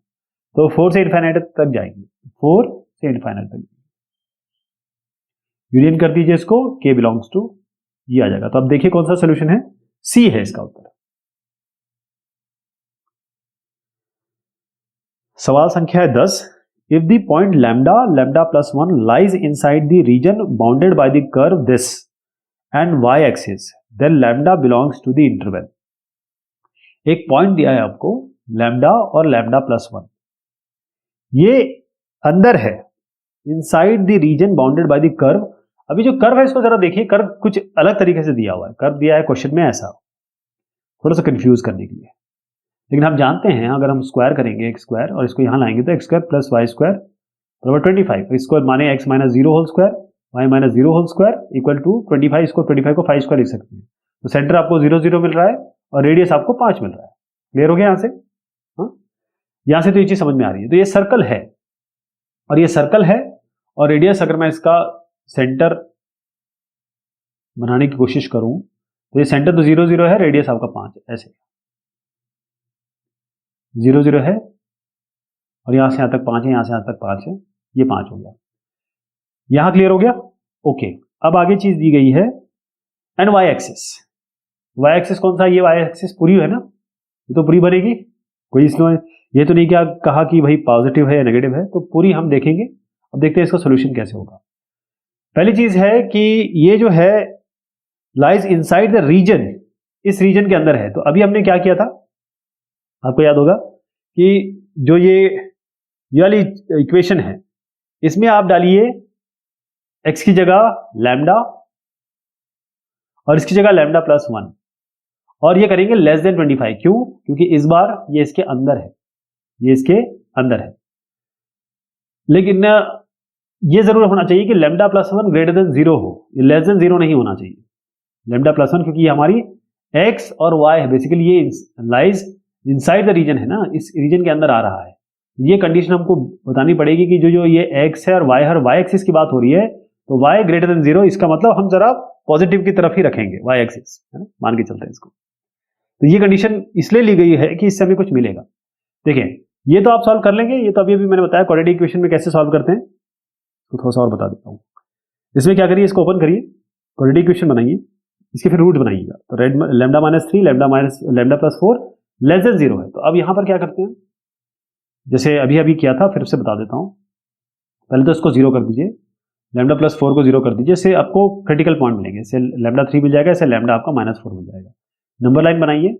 तो 4 से इनफाइनाइट तक जाएंगे, 4 से इनफाइनाइट तक यूनियन कर दीजिए इसको, k बिलोंग्स टू ये आ जाएगा। तो अब देखिए कौन सा सोल्यूशन है, सी है इसका उत्तर। सवाल संख्या है 10, if the point lambda plus 1 lies inside the region bounded by the curve this and y axis, then lambda belongs to the interval. एक पॉइंट दिया है आपको लैम्डा और लैम्डा प्लस 1, ये अंदर है, inside the region bounded by the curve अभी जो कर्व है इसको जरा देखिए, कर्व कुछ अलग तरीके से दिया हुआ है, कर्व दिया है क्वेश्चन में ऐसा, थोड़ा सा कंफ्यूज करने के लिए। लेकिन हम जानते हैं अगर हम स्क्वायर करेंगे एक्स स्क्वायर और इसको यहाँ लाएंगे तो x square plus y square बराबर 25। इसको माने x minus zero whole square y minus zero whole square equal to 25। इसको 25 को 5 स्क्वायर लिख सकते हैं। तो सेंटर आपको 0 0 मिल रहा है और रेडियस आपको 5 मिल रहा है। क्लियर हो गया यहाँ से? हाँ, यहाँ से तो ये चीज समझ में आ रही है। तो ये सर्कल है और ये सर्कल है और रेडियस अगर मैं इसका सेंटर बनाने की कोशिश करूं तो ये सेंटर तो 0 0 है, रेडियस आपका 5 है, ऐसे 0 0 है और यहां से यहां तक 5 है, यहां से यहां तक 5 है, ये 5 हो गया। यहां क्लियर हो गया? ओके। अब आगे चीज दी गई है and y axis. Y axis कौन सा? ये वाई एक्सिस पूरी है ना, ये तो पूरी बनेगी, कोई इसमें ये तो नहीं क्या कहा कि भाई पॉजिटिव है या नेगेटिव है, तो पूरी हम देखेंगे। अब देखते हैं इसका सोल्यूशन कैसे होगा। पहली चीज है कि ये जो है लाइज इनसाइड द रीजन, इस रीजन के अंदर है। तो अभी हमने क्या किया था, आपको याद होगा कि जो ये वाली इक्वेशन है इसमें आप डालिए x की जगह लैम्डा और इसकी जगह लैम्डा प्लस 1 और ये करेंगे लेस देन 25। क्यों? क्योंकि इस बार ये इसके अंदर है, ये इसके अंदर है। लेकिन ये जरूर होना चाहिए कि लैम्डा प्लस 1 ग्रेटर देन 0 हो, ये लेस देन 0 नहीं होना चाहिए। लैम्डा प्लस 1 क्योंकि ये हमारी x और y है, बेसिकली ये लाइज इनसाइड द रीजन है ना, इस रीजन के अंदर आ रहा है। ये कंडीशन हमको बतानी पड़ेगी कि जो ये x है और y है और y एक्सिस की बात हो रही है, तो y ग्रेटर देन 0, इसका मतलब हम जरा पॉजिटिव की तरफ ही रखेंगे y एक्सिस, है ना, मान के चलते हैं इसको। तो ये कंडीशन इसलिए ली गई है कि इससे हमें कुछ मिलेगा। देखिए ये तो आप सॉल्व कर लेंगे, ये तो अभी मैंने बताया क्वाड्रेटिक इक्वेशन में कैसे सॉल्व करते हैं, तो थोड़ा सा और बता देता हूँ। इसमें क्या करिए, इसको ओपन करिए, क्वाड्रेटिक इक्वेशन बनाइए, इसके फिर रूट बनाइएगा। तो lambda minus 3 lambda plus 4 less than 0 है। तो अब यहां पर क्या करते हैं, जैसे अभी अभी किया था, फिर से बता देता हूं। पहले तो इसको 0 कर दीजिए, लैम्डा प्लस 4 को 0 कर दीजिए, इससे आपको क्रिटिकल पॉइंट मिलेंगे। इससे लैम्डा 3 मिल जाएगा, इससे लैम्डा आपका माइनस 4 मिल जाएगा। नंबर लाइन बनाइए,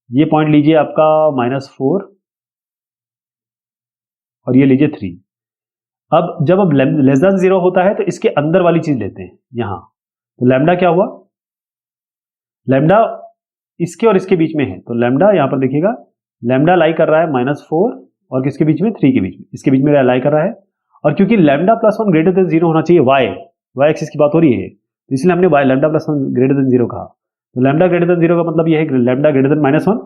ये पॉइंट लीजिए आपका -4 और ये लीजिए 3। अब जब अब लेस देन 0 होता है तो इसके अंदर वाली चीज लेते हैं यहां। तो लैम्डा क्या हुआ, लैम्डा इसके और इसके बीच में है, तो लैम्डा यहां पर देखिएगा, लैम्डा लाई कर रहा है -4 और किसके बीच में, 3 के बीच में, इसके बीच में लाई कर रहा है। और क्योंकि लैम्डा प्लस 1 ग्रेटर देन 0 होना चाहिए, वाई एक्सिस की बात हो रही है, तो इसलिए हमने y lambda plus 1 greater than 0 कहा। तो लैम्डा ग्रेटर देन 0 का मतलब यह है कि lambda greater than -1,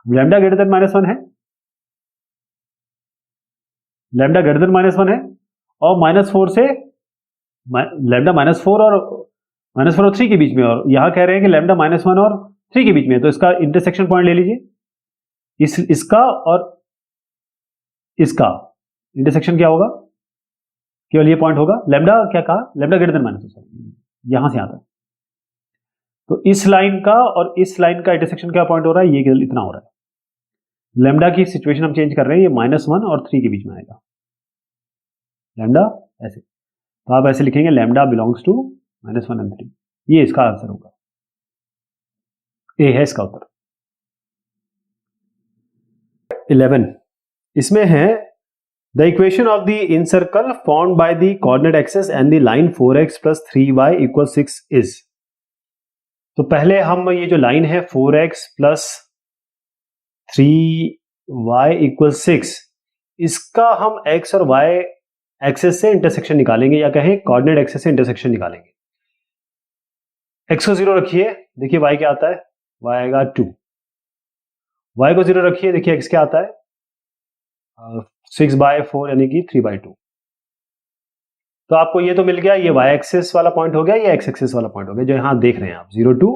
lambda greater than -1 है, लैम्डा ग्रेटर देन -1 है और -4 से लैम्डा -4 और 3 के बीच में, और यहां कह रहे हैं कि लैम्डा -1 और 3 के बीच में है। तो इसका इंटरसेक्शन पॉइंट ले लीजिए, इसका और इसका इंटरसेक्शन क्या होगा, केवल ये पॉइंट होगा। लैम्डा क्या कहा, लैम्डा ग्रेटर देन -1, यहां से यहां तक। तो इस लाइन का और इस लाइन का इंटरसेक्शन क्या पॉइंट हो रहा है, ये इतना हो रहा है। लैम्डा की सिचुएशन हम चेंज कर रहे हैं, ये -1 और 3 के बीच में आएगा लैम्डा, ऐसे। तो आप ऐसे लिखेंगे लैम्डा बिलोंग्स टू -1 एंड 3, ये इसका आंसर होगा, ए है इसका उत्तर। 11 इसमें है the equation of the encircle formed by the coordinate axis and the line 4x + 3y = 6 is. तो पहले हम ये जो लाइन है 4x + 3y = 6, इसका हम x और y एक्सिस से इंटरसेक्शन निकालेंगे, या कहें कोऑर्डिनेट एक्सिस से इंटरसेक्शन निकालेंगे। x को 0 रखिए, देखिए y क्या आता है, y आएगा 2। y को 0 रखिए, देखिए x क्या आता है 6/4 यानी कि 3/2। तो आपको ये तो मिल गया, ये y एक्सिस वाला पॉइंट हो गया, ये x एक्सिस वाला पॉइंट हो गया, जो यहां देख रहे हैं आप 0 2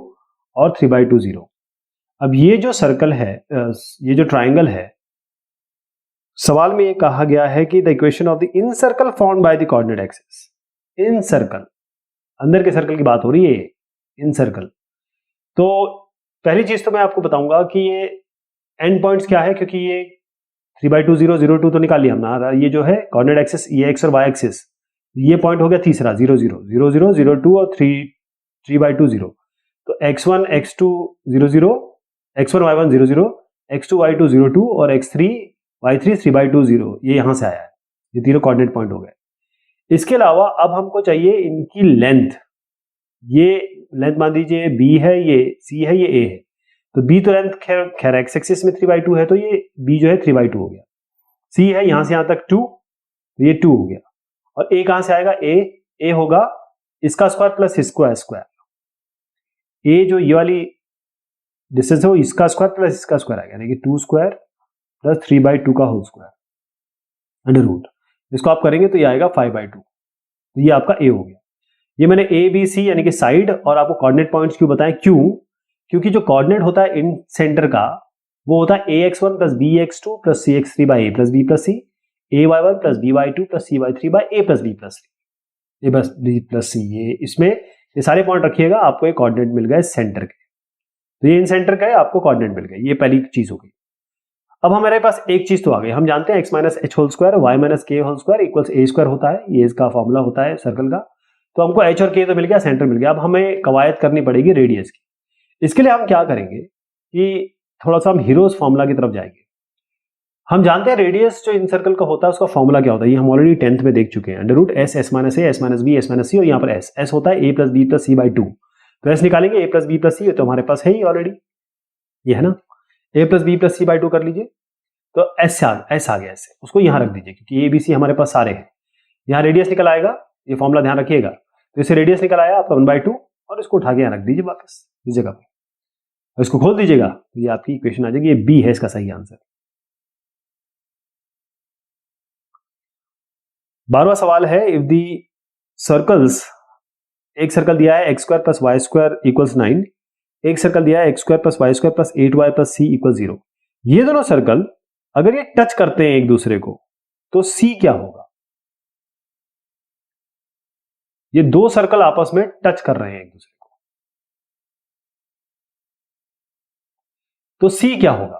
और 3/2 0। अब ये जो सर्कल है, ये जो ट्राइंगल है, सवाल में ये कहा गया है कि the equation of the in circle formed by the coordinate axis. In circle, अंदर के सर्कल की बात हो रही है, इन सर्कल। तो पहली चीज तो मैं आपको बताऊंगा कि ये एंड पॉइंट्स क्या है, क्योंकि ये 3/2 0 0 2 तो निकाल लिया हमने। ये जो है कोऑर्डिनेट एक्सिस, ये x और y एक्सिस, ये पॉइंट हो गया तीसरा 0 0 0 0 0 2 और 3/2 0। तो x1 x2 0 0, x1 y1 0 0, x2 y2 0 2 और x3 y3 3/2 0, ये यहां से आया है, ये तीनों कोऑर्डिनेट पॉइंट हो गए। इसके अलावा अब हमको चाहिए इनकी लेंथ। ये लेंथ मान दीजिए b है, ये c है, ये a है। तो b तो लेंथ खैर x एक्सिस में 3/2 है, तो ये b जो है 3/2 हो गया। c है यहां से यहां तक 2, तो ये 2 हो गया। और a कहां से आएगा? a होगा इसका स्क्वायर प्लस इसका स्क्वायर। a जो ये वाली डिस्टेंस है वो इसका स्क्वायर प्लस इसका स्क्वायर आएगा, यानी कि 2 स्क्वायर प्लस 3/2 का होल स्क्वायर अंडर रूट। इसको आप करेंगे तो ये आएगा 5/2। तो ये आपका a हो गया। ये मैंने a b c यानी कि साइड और आपको कोऑर्डिनेट पॉइंट्स क्यों बताएं? क्यों? क्योंकि जो कोऑर्डिनेट होता है इन सेंटर का वो होता है ax1 plus bx2 plus cx3 by a plus b plus c, ay1 plus by2 plus cy3 by a plus b plus c, a plus b plus c। ये इसमें ये सारे पॉइंट रखिएगा, आपको एक कोऑर्डिनेट मिल गए सेंटर के। तो ये इन सेंटर का है, आपको कोऑर्डिनेट मिल गए। ये पहली चीज हो गई। अब हमारे पास एक चीज तो आ गई, हम जानते हैं x minus h whole square y minus k whole square equals a square होता है। ये इसका फॉर्मूला होता है सर्कल का। तो हमको h और k तो मिल गया, सेंटर मिल गया। अब हमें कवायद करनी पड़ेगी रेडियस की। इसके लिए हम क्या करेंगे कि थोड़ा सा हम हीरोज फॉर्मूला की तरफ जाएंगे। हम जानते हैं रेडियस जो इन सर्कल का होता है उसका फॉर्मूला क्या होता है, ये हम ऑलरेडी 10th में देख चुके हैं। Under root s, s minus a, s minus b, s minus c, और यहाँ पर एस होता है a plus b plus c by 2। तो एस निकालेंगे a plus b plus c, तो हमारे पास है ही ऑलरेडी, ये है ना। a plus b plus c by 2 कर लीजिए, तो एस आ गया ऐसे, उसको यहाँ रख दीजिए क्योंकि ए बी सी हमारे पास सारे हैं। यहाँ रेडियस निकल आएगा, ये फॉर्मूला ध्यान रखिएगा। तो इससे रेडियस निकल आया आपका 1/2, और इसको उठा के यहाँ रख दीजिए वापस इस जगह पे, और इसको खोल दीजिएगा तो ये आपकी इक्वेशन आ जाएगी। ये बी है इसका सही आंसर। 12वां सवाल है, इफ दी सर्कल्स, एक सर्कल दिया है x square plus y square equals 9, एक सर्कल दिया है x square plus y square plus 8y plus c equal 0। ये दोनों सर्कल अगर ये टच करते हैं एक दूसरे को तो सी क्या होगा? ये दो सर्कल आपस में टच कर रहे हैं एक दूसरे को, तो सी क्या होगा?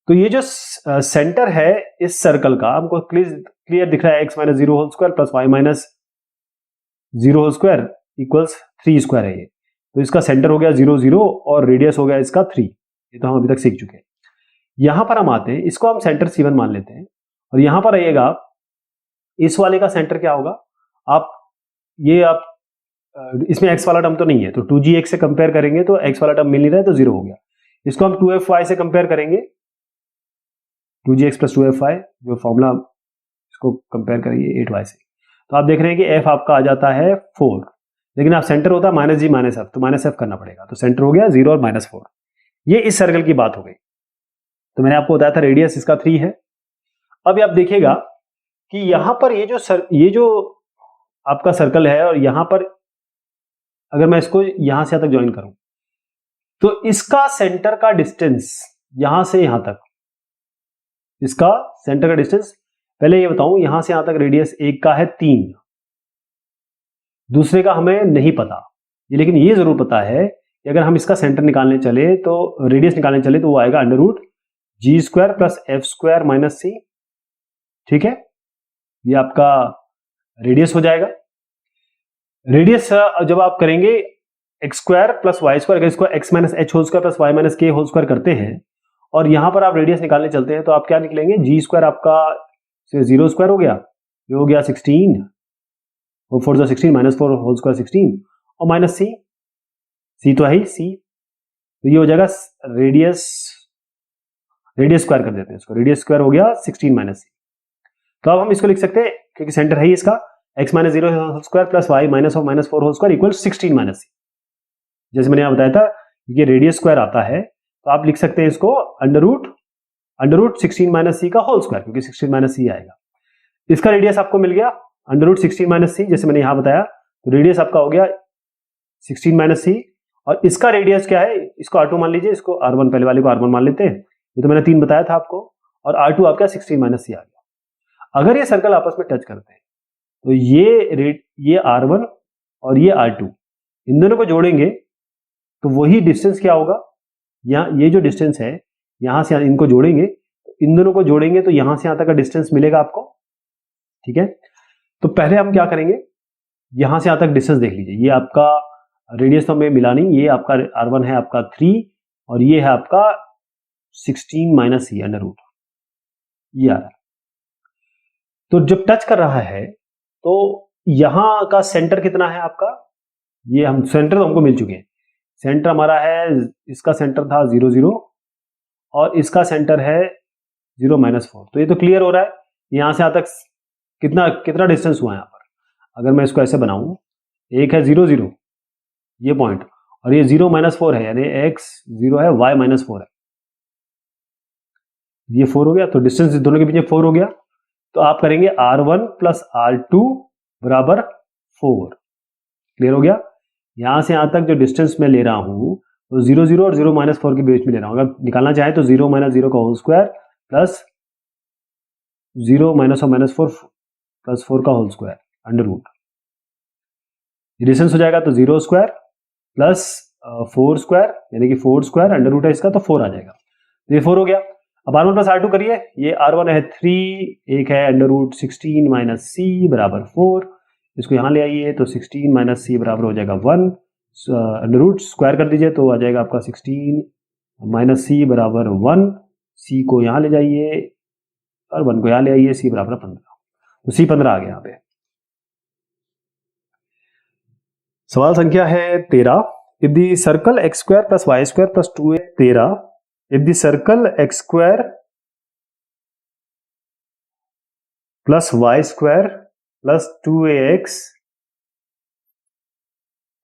तो ये जो सेंटर है इस सर्कल का हमको क्लियर दिख रहा है, x minus 0 whole square plus y minus 0 whole square equals 3 square है ये। तो इसका सेंटर हो गया 0 0 और रेडियस हो गया इसका 3। ये तो हम अभी तक सीख चुके हैं। यहां पर हम आते हैं, इसको हम सेंटर C1 मान लेते हैं, और यहां पर आइएगा इस वाले का सेंटर क्या होगा? आप इसमें x वाला टर्म तो नहीं है, तो 2gx से कंपेयर करेंगे तो x वाला टर्म मिल नहीं रहा है, तो 0 हो गया। इसको हम 2fy से कंपेयर करेंगे, 2gx प्लस 2fy जो फॉर्मूला, इसको कंपेयर करेंगे 8y से, तो आप देख रहे हैं कि f आपका आ जाता है 4, लेकिन आप सेंटर होता है माइनस जी माइनस एफ, तो माइनस एफ करना पड़ेगा, तो सेंटर हो गया 0 और -4। ये इस सर्कल की बात हो गई। तो मैंने आपको बताया था रेडियस इसका 3 है। अब आप देखिएगा कि यहां पर ये जो आपका सर्कल है, और यहां पर अगर मैं इसको यहां से यहां तक ज्वाइन करूं तो इसका सेंटर का डिस्टेंस यहां से यहां तक, इसका सेंटर का डिस्टेंस, पहले ये बताऊं, यहां से यहां तक रेडियस एक का है 3, दूसरे का हमें नहीं पता, लेकिन ये जरूर पता है कि अगर हम इसका सेंटर निकालने चले तो रेडियस निकालने चले तो वो आएगा under root g square plus f square minus c. ठीक है, ये आपका रेडियस हो जाएगा। रेडियस जब आप करेंगे x square plus y square, अगर इसको x minus h whole square plus y minus k whole square करते हैं और यहां पर आप रेडियस निकालने चलते हैं, तो आप क्या निकलेंगे? जी स्क्वायर आपका 0 स्क्वायर हो गया, ये हो गया 16, 4 जो 16 -4 होल स्क्वायर 16, और माइनस सी तो है ही सी, तो ये हो जाएगा रेडियस स्क्वायर कर देते हैं इसको, रेडियस स्क्वायर हो गया 16 माइनस सी। तो अब हम इसको लिख सकते हैं क्योंकि सेंटर है ही इसका, x minus 0 whole square plus y minus of -4 whole square equal 16 minus c. जैसे मैंने यहाँ बताया था ये रेडियस स्क्वायर आता है, तो आप लिख सकते हैं इसको अंडर रूट 16 माइनस सी का होल स्क्वायर, क्योंकि 16 माइनस सी आएगा। इसका रेडियस आपको मिल गया अंडर रूट 16 माइनस सी, जैसे मैंने यहां बताया, तो रेडियस आपका हो गया 16 माइनस सी, और इसका रेडियस क्या है? इसको R2 मान लीजिए, इसको R1, पहले वाले को R1 मान लेते हैं, ये तो मैंने 3 बताया था आपको, और R2 आपका 16 माइनस सी आ गया। अगर ये सर्कल आपस में टच करते हैं तो ये R1 और ये R2, इन दोनों को जोड़ेंगे तो वही डिस्टेंस क्या होगा? यहाँ ये जो डिस्टेंस है, यहां से इनको जोड़ेंगे, इन दोनों को जोड़ेंगे तो यहां से यहां तक का डिस्टेंस मिलेगा आपको। ठीक है, तो पहले हम क्या करेंगे, यहां से यहां तक डिस्टेंस देख लीजिए। ये आपका रेडियस तो हमें मिला नहीं, ये आपका R1 है आपका 3, और ये है आपका 16 माइनस सी अंडर रूट, ये आ रहा है। तो जब टच कर रहा है तो यहां का सेंटर कितना है आपका, ये हम सेंटर तो हमको मिल चुके हैं, सेंटर हमारा है, इसका सेंटर था 0 0 और इसका सेंटर है 0 -4। तो ये तो क्लियर हो रहा है, यहां से यहां तक कितना कितना डिस्टेंस हुआ है यहाँ पर। अगर मैं इसको ऐसे बनाऊं, एक है 0 0 ये पॉइंट, और ये 0 -4 है, यानी x 0 है, y -4 है, ये 4 हो गया। तो डिस्टेंस दोनों के बीच 4 हो गया। तो आप करेंगे R1 प्लस R2 बराबर 4। क्लियर हो गया। यहां से यहां तक जो डिस्टेंस मैं ले रहा हूं तो 0 0 और 0 -4 के बीच में ले रहा हूं। अगर निकालना चाहे तो 0 -0 का होल स्क्वायर प्लस 0 -4 प्लस 4 का whole square under root, distance हो जाएगा तो 0 स्क्वायर प्लस 4 स्क्वायर, यानी कि 4 स्क्वायर अंडर रूट है इसका, तो 4 आ जाएगा। तो ये 4 हो गया। अब R1 प्लस R2 करिए, ये R1 है 3, एक है अंडर रूट 16 माइनस c बराबर 4, इसको यहाँ ले आइए तो 16 माइनस c बराबर हो जाएगा 1, अंडर रूट स्क्वायर कर दीजिए तो आ जाएगा आपका 16 माइनस c बराबर 1, c को यहाँ ले जाइए और 1 को यहाँ ले आइए, c बराबर 15। तो c 15 आ गया यहाँ पे। सवाल संख्या है 13। If the circle x square plus y square plus 2a 13, if the circle x square plus y square plus 2ax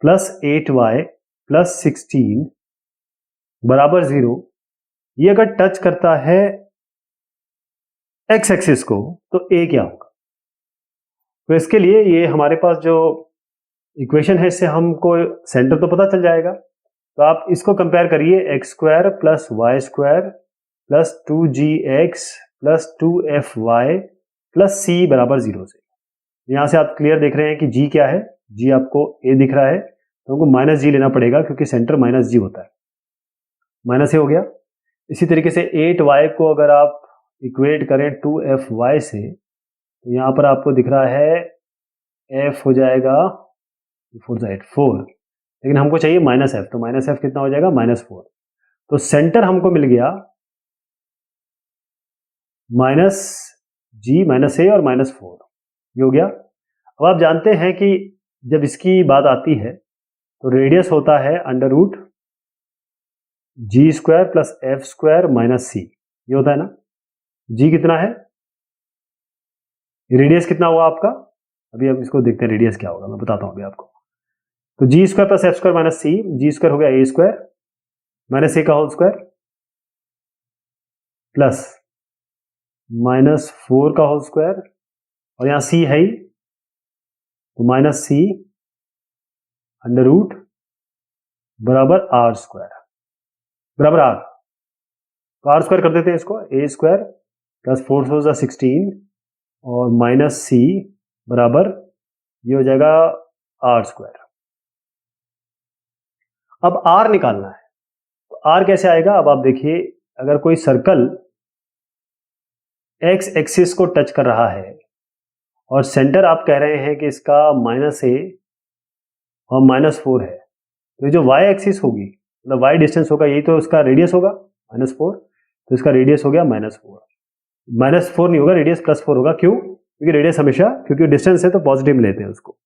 plus 8y plus 16 बराबर 0, ये अगर टच करता है एक्स एक्सिस को तो a क्या होगा। तो इसके लिए ये हमारे पास जो इक्वेशन है, इससे हमको सेंटर तो पता चल जाएगा। तो आप इसको कंपेयर करिए, x square plus y square plus 2gx plus 2fy plus c बराबर 0 से। यहां से आप क्लियर देख रहे हैं कि g क्या है, g आपको a दिख रहा है, तो हमको माइनस जी लेना पड़ेगा क्योंकि सेंटर माइनस जी होता है, माइनस ए हो गया। इसी तरीके से 8y को अगर आप इक्वेट करें 2fy से, तो यहां पर आपको दिख रहा है f हो जाएगा 4, लेकिन हमको चाहिए माइनस एफ, तो माइनस एफ कितना हो जाएगा, -4। तो सेंटर हमको मिल गया माइनस जी माइनस ए और -4, ये हो गया। अब आप जानते हैं कि जब इसकी बात आती है तो रेडियस होता है under root g square plus f square minus c, ये होता है ना। जी कितना है, रेडियस कितना हुआ आपका, अभी हम इसको देखते हैं रेडियस क्या होगा, मैं बताता हूं अभी आपको। तो g square plus f square minus c, g square हो गया ए स्क्वायर माइनस ए का होल स्क्वायर प्लस -4 का होल स्क्वायर, और यहां सी है ही तो माइनस सी अंडर रूट बराबर आर स्क्वायर बराबर आर। तो आर स्क्वायर कर देते हैं इसको, ए स्क्वायर प्लस 4 4 16 और माइनस सी बराबर ये हो जाएगा आर स्क्वायर। अब आर निकालना है, तो आर कैसे आएगा। अब आप देखिए, अगर कोई सर्कल एक्स एक्सिस को टच कर रहा है और सेंटर आप कह रहे हैं कि इसका -a और -4 है, तो जो y एक्सिस होगी, मतलब y डिस्टेंस होगा, यही तो इसका रेडियस होगा -4, तो इसका रेडियस हो गया -4। -4 नहीं होगा, रेडियस +4 होगा। क्यों, क्योंकि रेडियस हमेशा, क्योंकि डिस्टेंस है तो पॉजिटिव में लेते हैं उसको।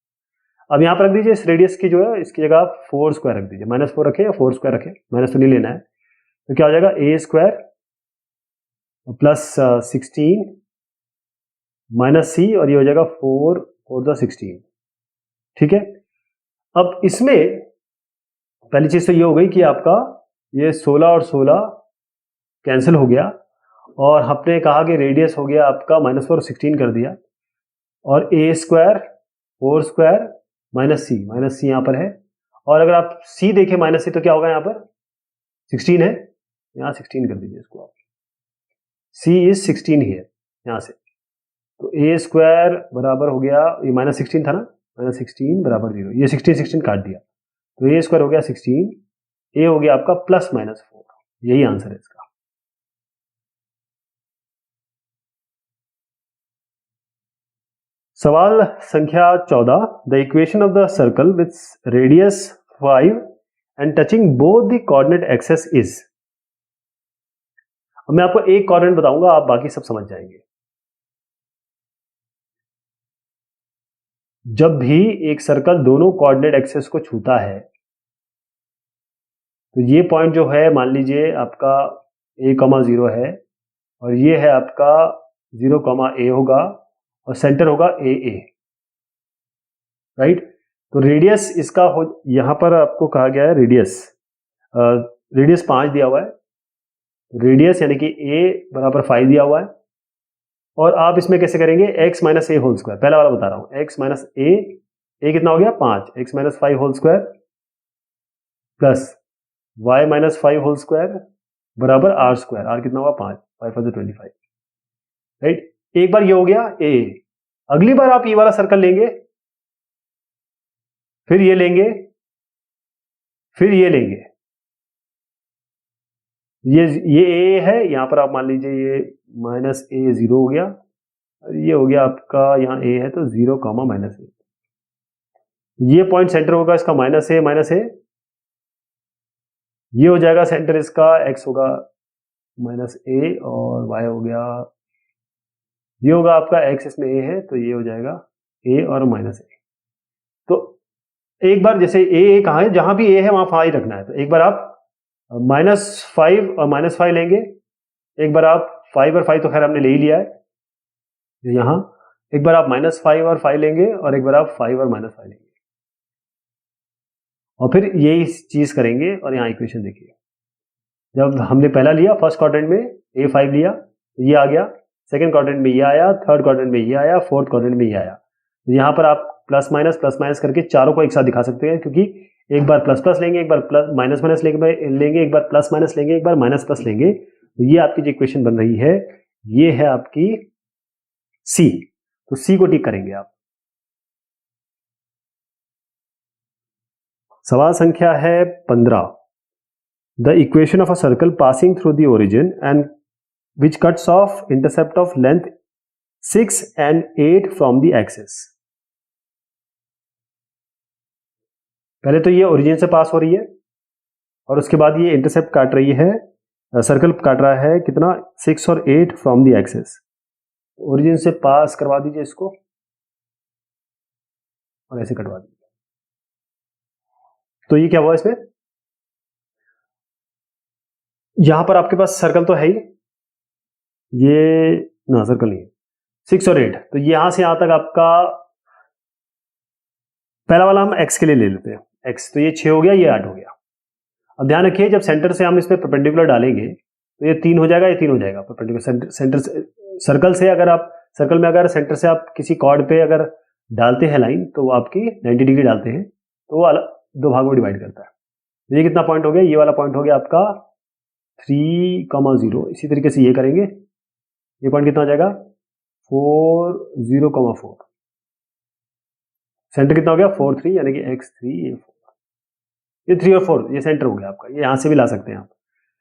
अब यहां पर रख दीजिए इस रेडियस की जो है, इसकी जगह आप 4 स्क्वायर रख दीजिए, -4 रखे या 4 स्क्वायर रखे, माइनस तो नहीं लेना है। तो क्या हो जाएगा, ए स्क्वायर प्लस 16 माइनस सी, और ये हो जाएगा 4 4 16। ठीक है। अब इसमें पहली चीज तो ये हो गई कि आपका ये 16 और 16 कैंसिल हो गया, और हमने कहा कि रेडियस हो गया आपका -4 16 कर दिया, और ए स्क्वायर 4 स्क्वायर माइनस सी यहां पर है, और अगर आप सी देखें माइनस सी तो क्या होगा, यहां पर 16 है, यहां 16 कर दीजिए इसको आप, सी इज 16 ही है यहां से। तो ए स्क्वायर बराबर हो गया, ये -16 था ना, -16 बराबर 0, ये 16 काट दिया, तो ए स्क्वायर हो गया 16, ए हो गया आपका +-4, यही आंसर है इसका। सवाल संख्या 14। The equation of the circle with radius 5 and touching both the coordinate axes is. अब मैं आपको एक कोऑर्डिनेट बताऊंगा, आप बाकी सब समझ जाएंगे। जब भी एक सर्कल दोनों कोऑर्डिनेट एक्सेस को छूता है तो ये पॉइंट जो है मान लीजिए आपका a,0 है और ये है आपका 0,a होगा और सेंटर होगा a, राइट। तो रेडियस इसका हो, यहां पर आपको कहा गया है रेडियस 5 दिया हुआ है, रेडियस यानी कि a बराबर 5 दिया हुआ है। और आप इसमें कैसे करेंगे, x minus a whole square, पहला वाला बता रहा हूं, x माइनस ए कितना हो गया 5, x minus 5 whole square plus y minus 5 whole square बराबर आर स्क्वायर, आर कितना हुआ 5, 5 4 25, राइट। एक बार ये हो गया a, अगली बार आप ये वाला सर्कल लेंगे, फिर ये लेंगे, फिर ये लेंगे, ये a है, यहां पर आप मान लीजिए ये माइनस a 0 हो गया, ये हो गया आपका यहाँ a है तो 0, माइनस a, ये पॉइंट सेंटर होगा इसका माइनस a, ये हो जाएगा सेंटर इसका, x होगा माइनस a और y हो गया, ये होगा आपका x, इसमें a है तो ये हो जाएगा a और माइनस a। तो एक बार जैसे a कहाँ है, जहां भी a है वहां 5 रखना है, तो एक बार आप -5 और -5 लेंगे, एक बार आप 5 और 5 तो खैर हमने ले ही लिया है यहां, एक बार आप -5 और 5 लेंगे और एक बार आप 5 और -5 लेंगे और फिर यही चीज करेंगे। और यहाँ इक्वेशन देखिए, जब हमने पहला लिया फर्स्ट क्वाड्रेंट में a5 लिया तो ये आ गया, सेकंड क्वाड्रेंट में ये आया, थर्ड क्वाड्रेंट में ये आया, फोर्थ क्वाड्रेंट में ये आया। तो यहाँ पर आप प्लस माइनस करके चारों को एक साथ दिखा सकते हैं, क्योंकि एक बार प्लस प्लस लेंगे, एक बार प्लस माइनस माइनस लेंगे, एक बार प्लस माइनस लेंगे, एक बार माइनस प्लस लेंगे। तो ये आपकी जो इक्वेशन बन रही है ये है आपकी सी, तो सी को टिक करेंगे आप। सवाल संख्या है 15। The equation of a circle passing through the origin and which cuts of intercept of length 6 and 8 from the axis. पहले तो ये ओरिजिन से पास हो रही है और उसके बाद ये इंटरसेप्ट काट रही है, सर्कल काट रहा है कितना, 6 और 8 फ्रॉम द एक्सिस। ओरिजिन से पास करवा दीजिए इसको और ऐसे कटवा दीजिए। तो ये क्या हुआ इसमें, यहां पर आपके पास सर्कल तो है ही, ये ना सर्कल नहीं है, 6 और 8, तो यहां से यहां तक आपका पहला वाला हम x के लिए ले लेते हैं, x, तो ये 6 हो गया, ये 8 हो गया। अब ध्यान रखिए जब सेंटर से हम इसमें परपेंडिकुलर डालेंगे तो ये 3 हो जाएगा, ये 3 हो जाएगा परपेंडिकुलर सेंटर से, सर्कल से अगर आप सर्कल में अगर सेंटर से आप किसी कॉर्ड पे अगर डालते हैं लाइन तो वो आपकी 90 डिग्री डालते हैं तो वो दो भागों में डिवाइड करता है। ये कितना पॉइंट हो गया, ये वाला पॉइंट हो गया आपका 3,0। इसी तरीके से ये करेंगे, ये पॉइंट कितना हो जाएगा 4,0,4, सेंटर कितना हो गया 4 3, यानी कि x3 ये 4, ये 3 और 4 ये सेंटर हो गया आपका। ये यहां से भी ला सकते हैं आप,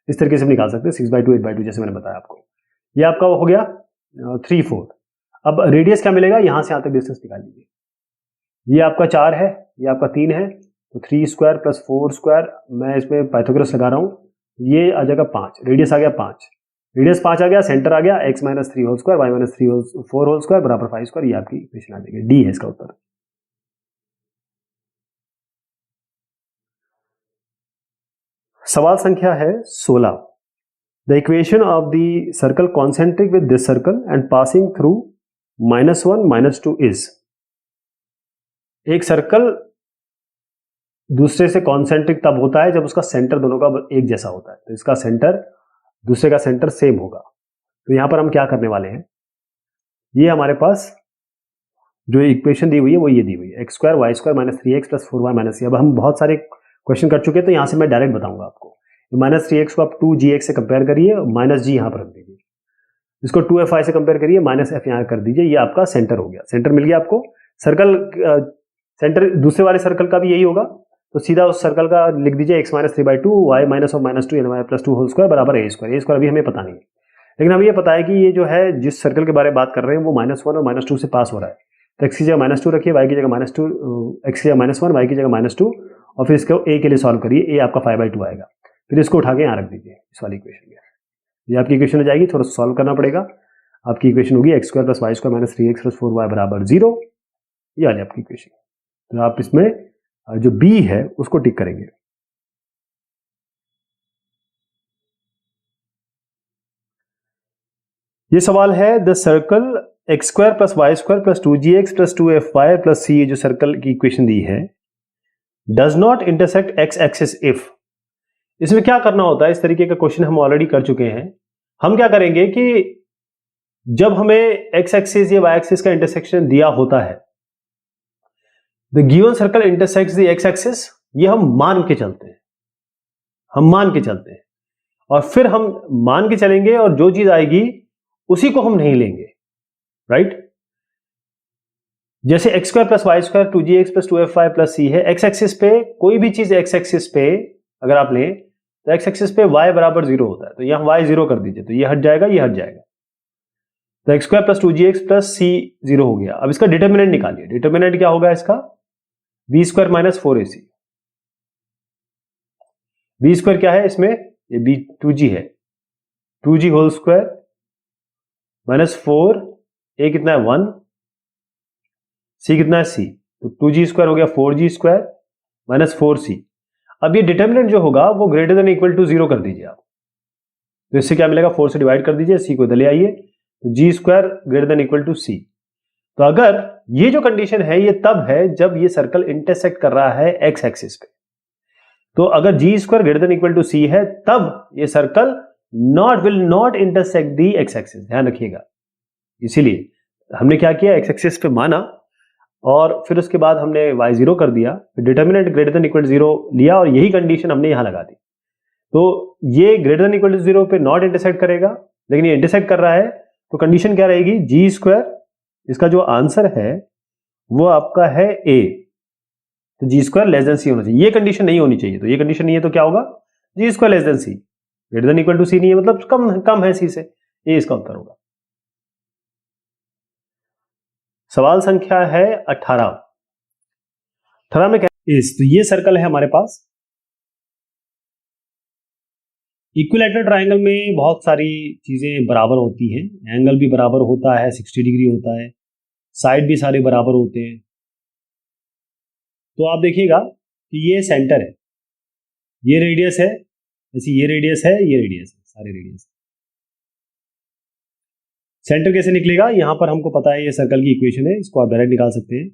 इस तरीके से भी निकाल सकते हैं 6/2 8/2 जैसे मैंने बताया आपको। ये आपका हो गया 3 4। अब रेडियस क्या मिलेगा, यहां से यहां तक डिस्टेंस निकाल लीजिए, ये आपका 4 है, ये आपका 3 है, तो 3 स्क्वायर प्लस 4 स्क्वायर, मैं इसमें पाइथागोरस लगा रहा हूं, ये आ जाएगा 5, रेडियस आ गया 5, रेडियस 5 आ गया, सेंटर आ गया x minus 3 whole square, y minus 3 4 whole square बराबर 5 स्क्वायर। ये आपकी इक्वेशन आ जाएगी, डी है इसका उत्तर। सवाल संख्या है 16। The equation of the circle concentric with this circle and passing through -1 -2 is. एक सर्कल दूसरे से कॉन्सेंट्रिक तब होता है जब उसका सेंटर दोनों का एक जैसा होता है, तो इसका सेंटर दूसरे का सेंटर सेम होगा। तो यहां पर हम क्या करने वाले हैं, ये हमारे पास जो इक्वेशन दी हुई है वो ये दी हुई है, x square y square minus 3x plus 4y minus. अब हम बहुत सारे क्वेश्चन कर चुके हैं तो यहां से मैं डायरेक्ट बताऊंगा आपको। -3x को आप 2gx से कंपेयर करिए, -g यहां पर रख दीजिए, इसको 2fi से कंपेयर करिए, -f यहां कर दीजिए, ये आपका सेंटर हो गया, सेंटर मिल गया आपको। सर्कल सेंटर दूसरे वाले सर्कल का भी यही होगा, तो सीधा उस सर्कल का लिख दीजिए x minus 3/2 y minus of -2 यानी y प्लस 2 होल स्क्वायर बराबर a स्क्वायर। अभी हमें पता नहीं है, लेकिन हमें ये पता है कि ये जो है जिस सर्कल के बारे में बात कर रहे हैं वो -1 और -2 से पास हो रहा है, तो x की जगह -2 रखिए, y की जगह -2, x की जगह -1, y की जगह -2, और फिर इसको a के लिए सॉल्व करिए, a आपका 5/2 आएगा, फिर इसको उठा के यहाँ रख दीजिए इस वाली इक्वेशन में। ये आपकी इक्वेशन हो जाएगी, थोड़ा सॉल्व करना पड़ेगा। आपकी इक्वेशन होगी x square plus y square minus 3x plus 4y बराबर 0। ये वाली आपकी इक्वेशन। तो आप इसमें जो बी है उसको टिक करेंगे। ये सवाल है the circle x square plus y square plus 2gx plus 2fy plus c, ये जो सर्कल की इक्वेशन दी है, does not intersect x axis if. इसमें क्या करना होता है, इस तरीके का क्वेश्चन हम ऑलरेडी कर चुके हैं। हम क्या करेंगे कि जब हमें एक्स एक्सिस या वाई एक्सिस का इंटरसेक्शन दिया होता है, the given circle intersects the x axis, ये हम मान के चलते हैं, हम मान के चलते हैं, और फिर हम मान के चलेंगे और जो चीज आएगी उसी को हम नहीं लेंगे, राइट। जैसे x square plus y square 2gx plus 2fy plus c है, एक्स एक्सिस पे कोई भी चीज एक्स एक्सिस पे अगर आप लें तो एक्स एक्सिस पे y बराबर 0 होता है, तो यहां y 0 कर दीजिए, तो ये हट जाएगा, ये हट जाएगा, तो x square plus 2gx plus c 0 हो गया। अब इसका डिटर्मिनेंट निकालिए, डिटर्मिनेंट क्या होगा इसका, b square minus 4ac। B square क्या है इसमें, ये बी 2g है, 2g होल स्क्वायर माइनस 4, ए कितना है 1, सी कितना है सी, तो 2g स्क्वायर हो गया 4g स्क्वायर माइनस 4c। अब ये डिटर्मिनेंट जो होगा वो ग्रेटर देन इक्वल टू 0 कर दीजिए आप, तो इससे क्या मिलेगा, 4 से डिवाइड कर दीजिए, सी को इधर ले आइए, तो g square greater than equal to c. तो अगर ये जो कंडीशन है ये तब है जब ये सर्कल इंटरसेक्ट कर रहा है एक्स एक्सिस पे, तो अगर g square greater than equal to c है तब ये circle will not intersect the x axis, ध्यान रखिएगा। इसीलिए हमने क्या किया, एक्स एक्सिस पे माना और फिर उसके बाद हमने y0 कर दिया, determinant greater than equal to 0 लिया और यही कंडीशन हमने यहां लगा दी। तो ये ग्रेटर देन इक्वल टू 0 पे नॉट इंटरसेक्ट करेगा, लेकिन ये इंटरसेक्ट कर रहा है, तो कंडीशन क्या रहेगी, जी स्क्वायर, इसका जो आंसर है वो आपका है ए, तो जी स्क्वायर लेस देन सी होना चाहिए। ये कंडीशन नहीं होनी चाहिए, तो ये कंडीशन नहीं है तो क्या होगा, g square less than c, greater than equal to c नहीं है मतलब कम है सी से, ये इसका उत्तर होगा। सवाल संख्या है 18। 18 में क्या इस, तो ये सर्कल है हमारे पास। इक्विलैटरल ट्रायंगल में बहुत सारी चीजें बराबर होती हैं, एंगल भी बराबर होता है, 60 डिग्री होता है, साइड भी सारे बराबर होते हैं। तो आप देखिएगा कि ये सेंटर है, ये रेडियस है, ऐसी ये रेडियस है, ये रेडियस है, सारे रेडियस। सेंटर कैसे निकलेगा, यहां पर हमको पता है ये सर्कल की इक्वेशन है, इसको आप डायरेक्ट निकाल सकते हैं।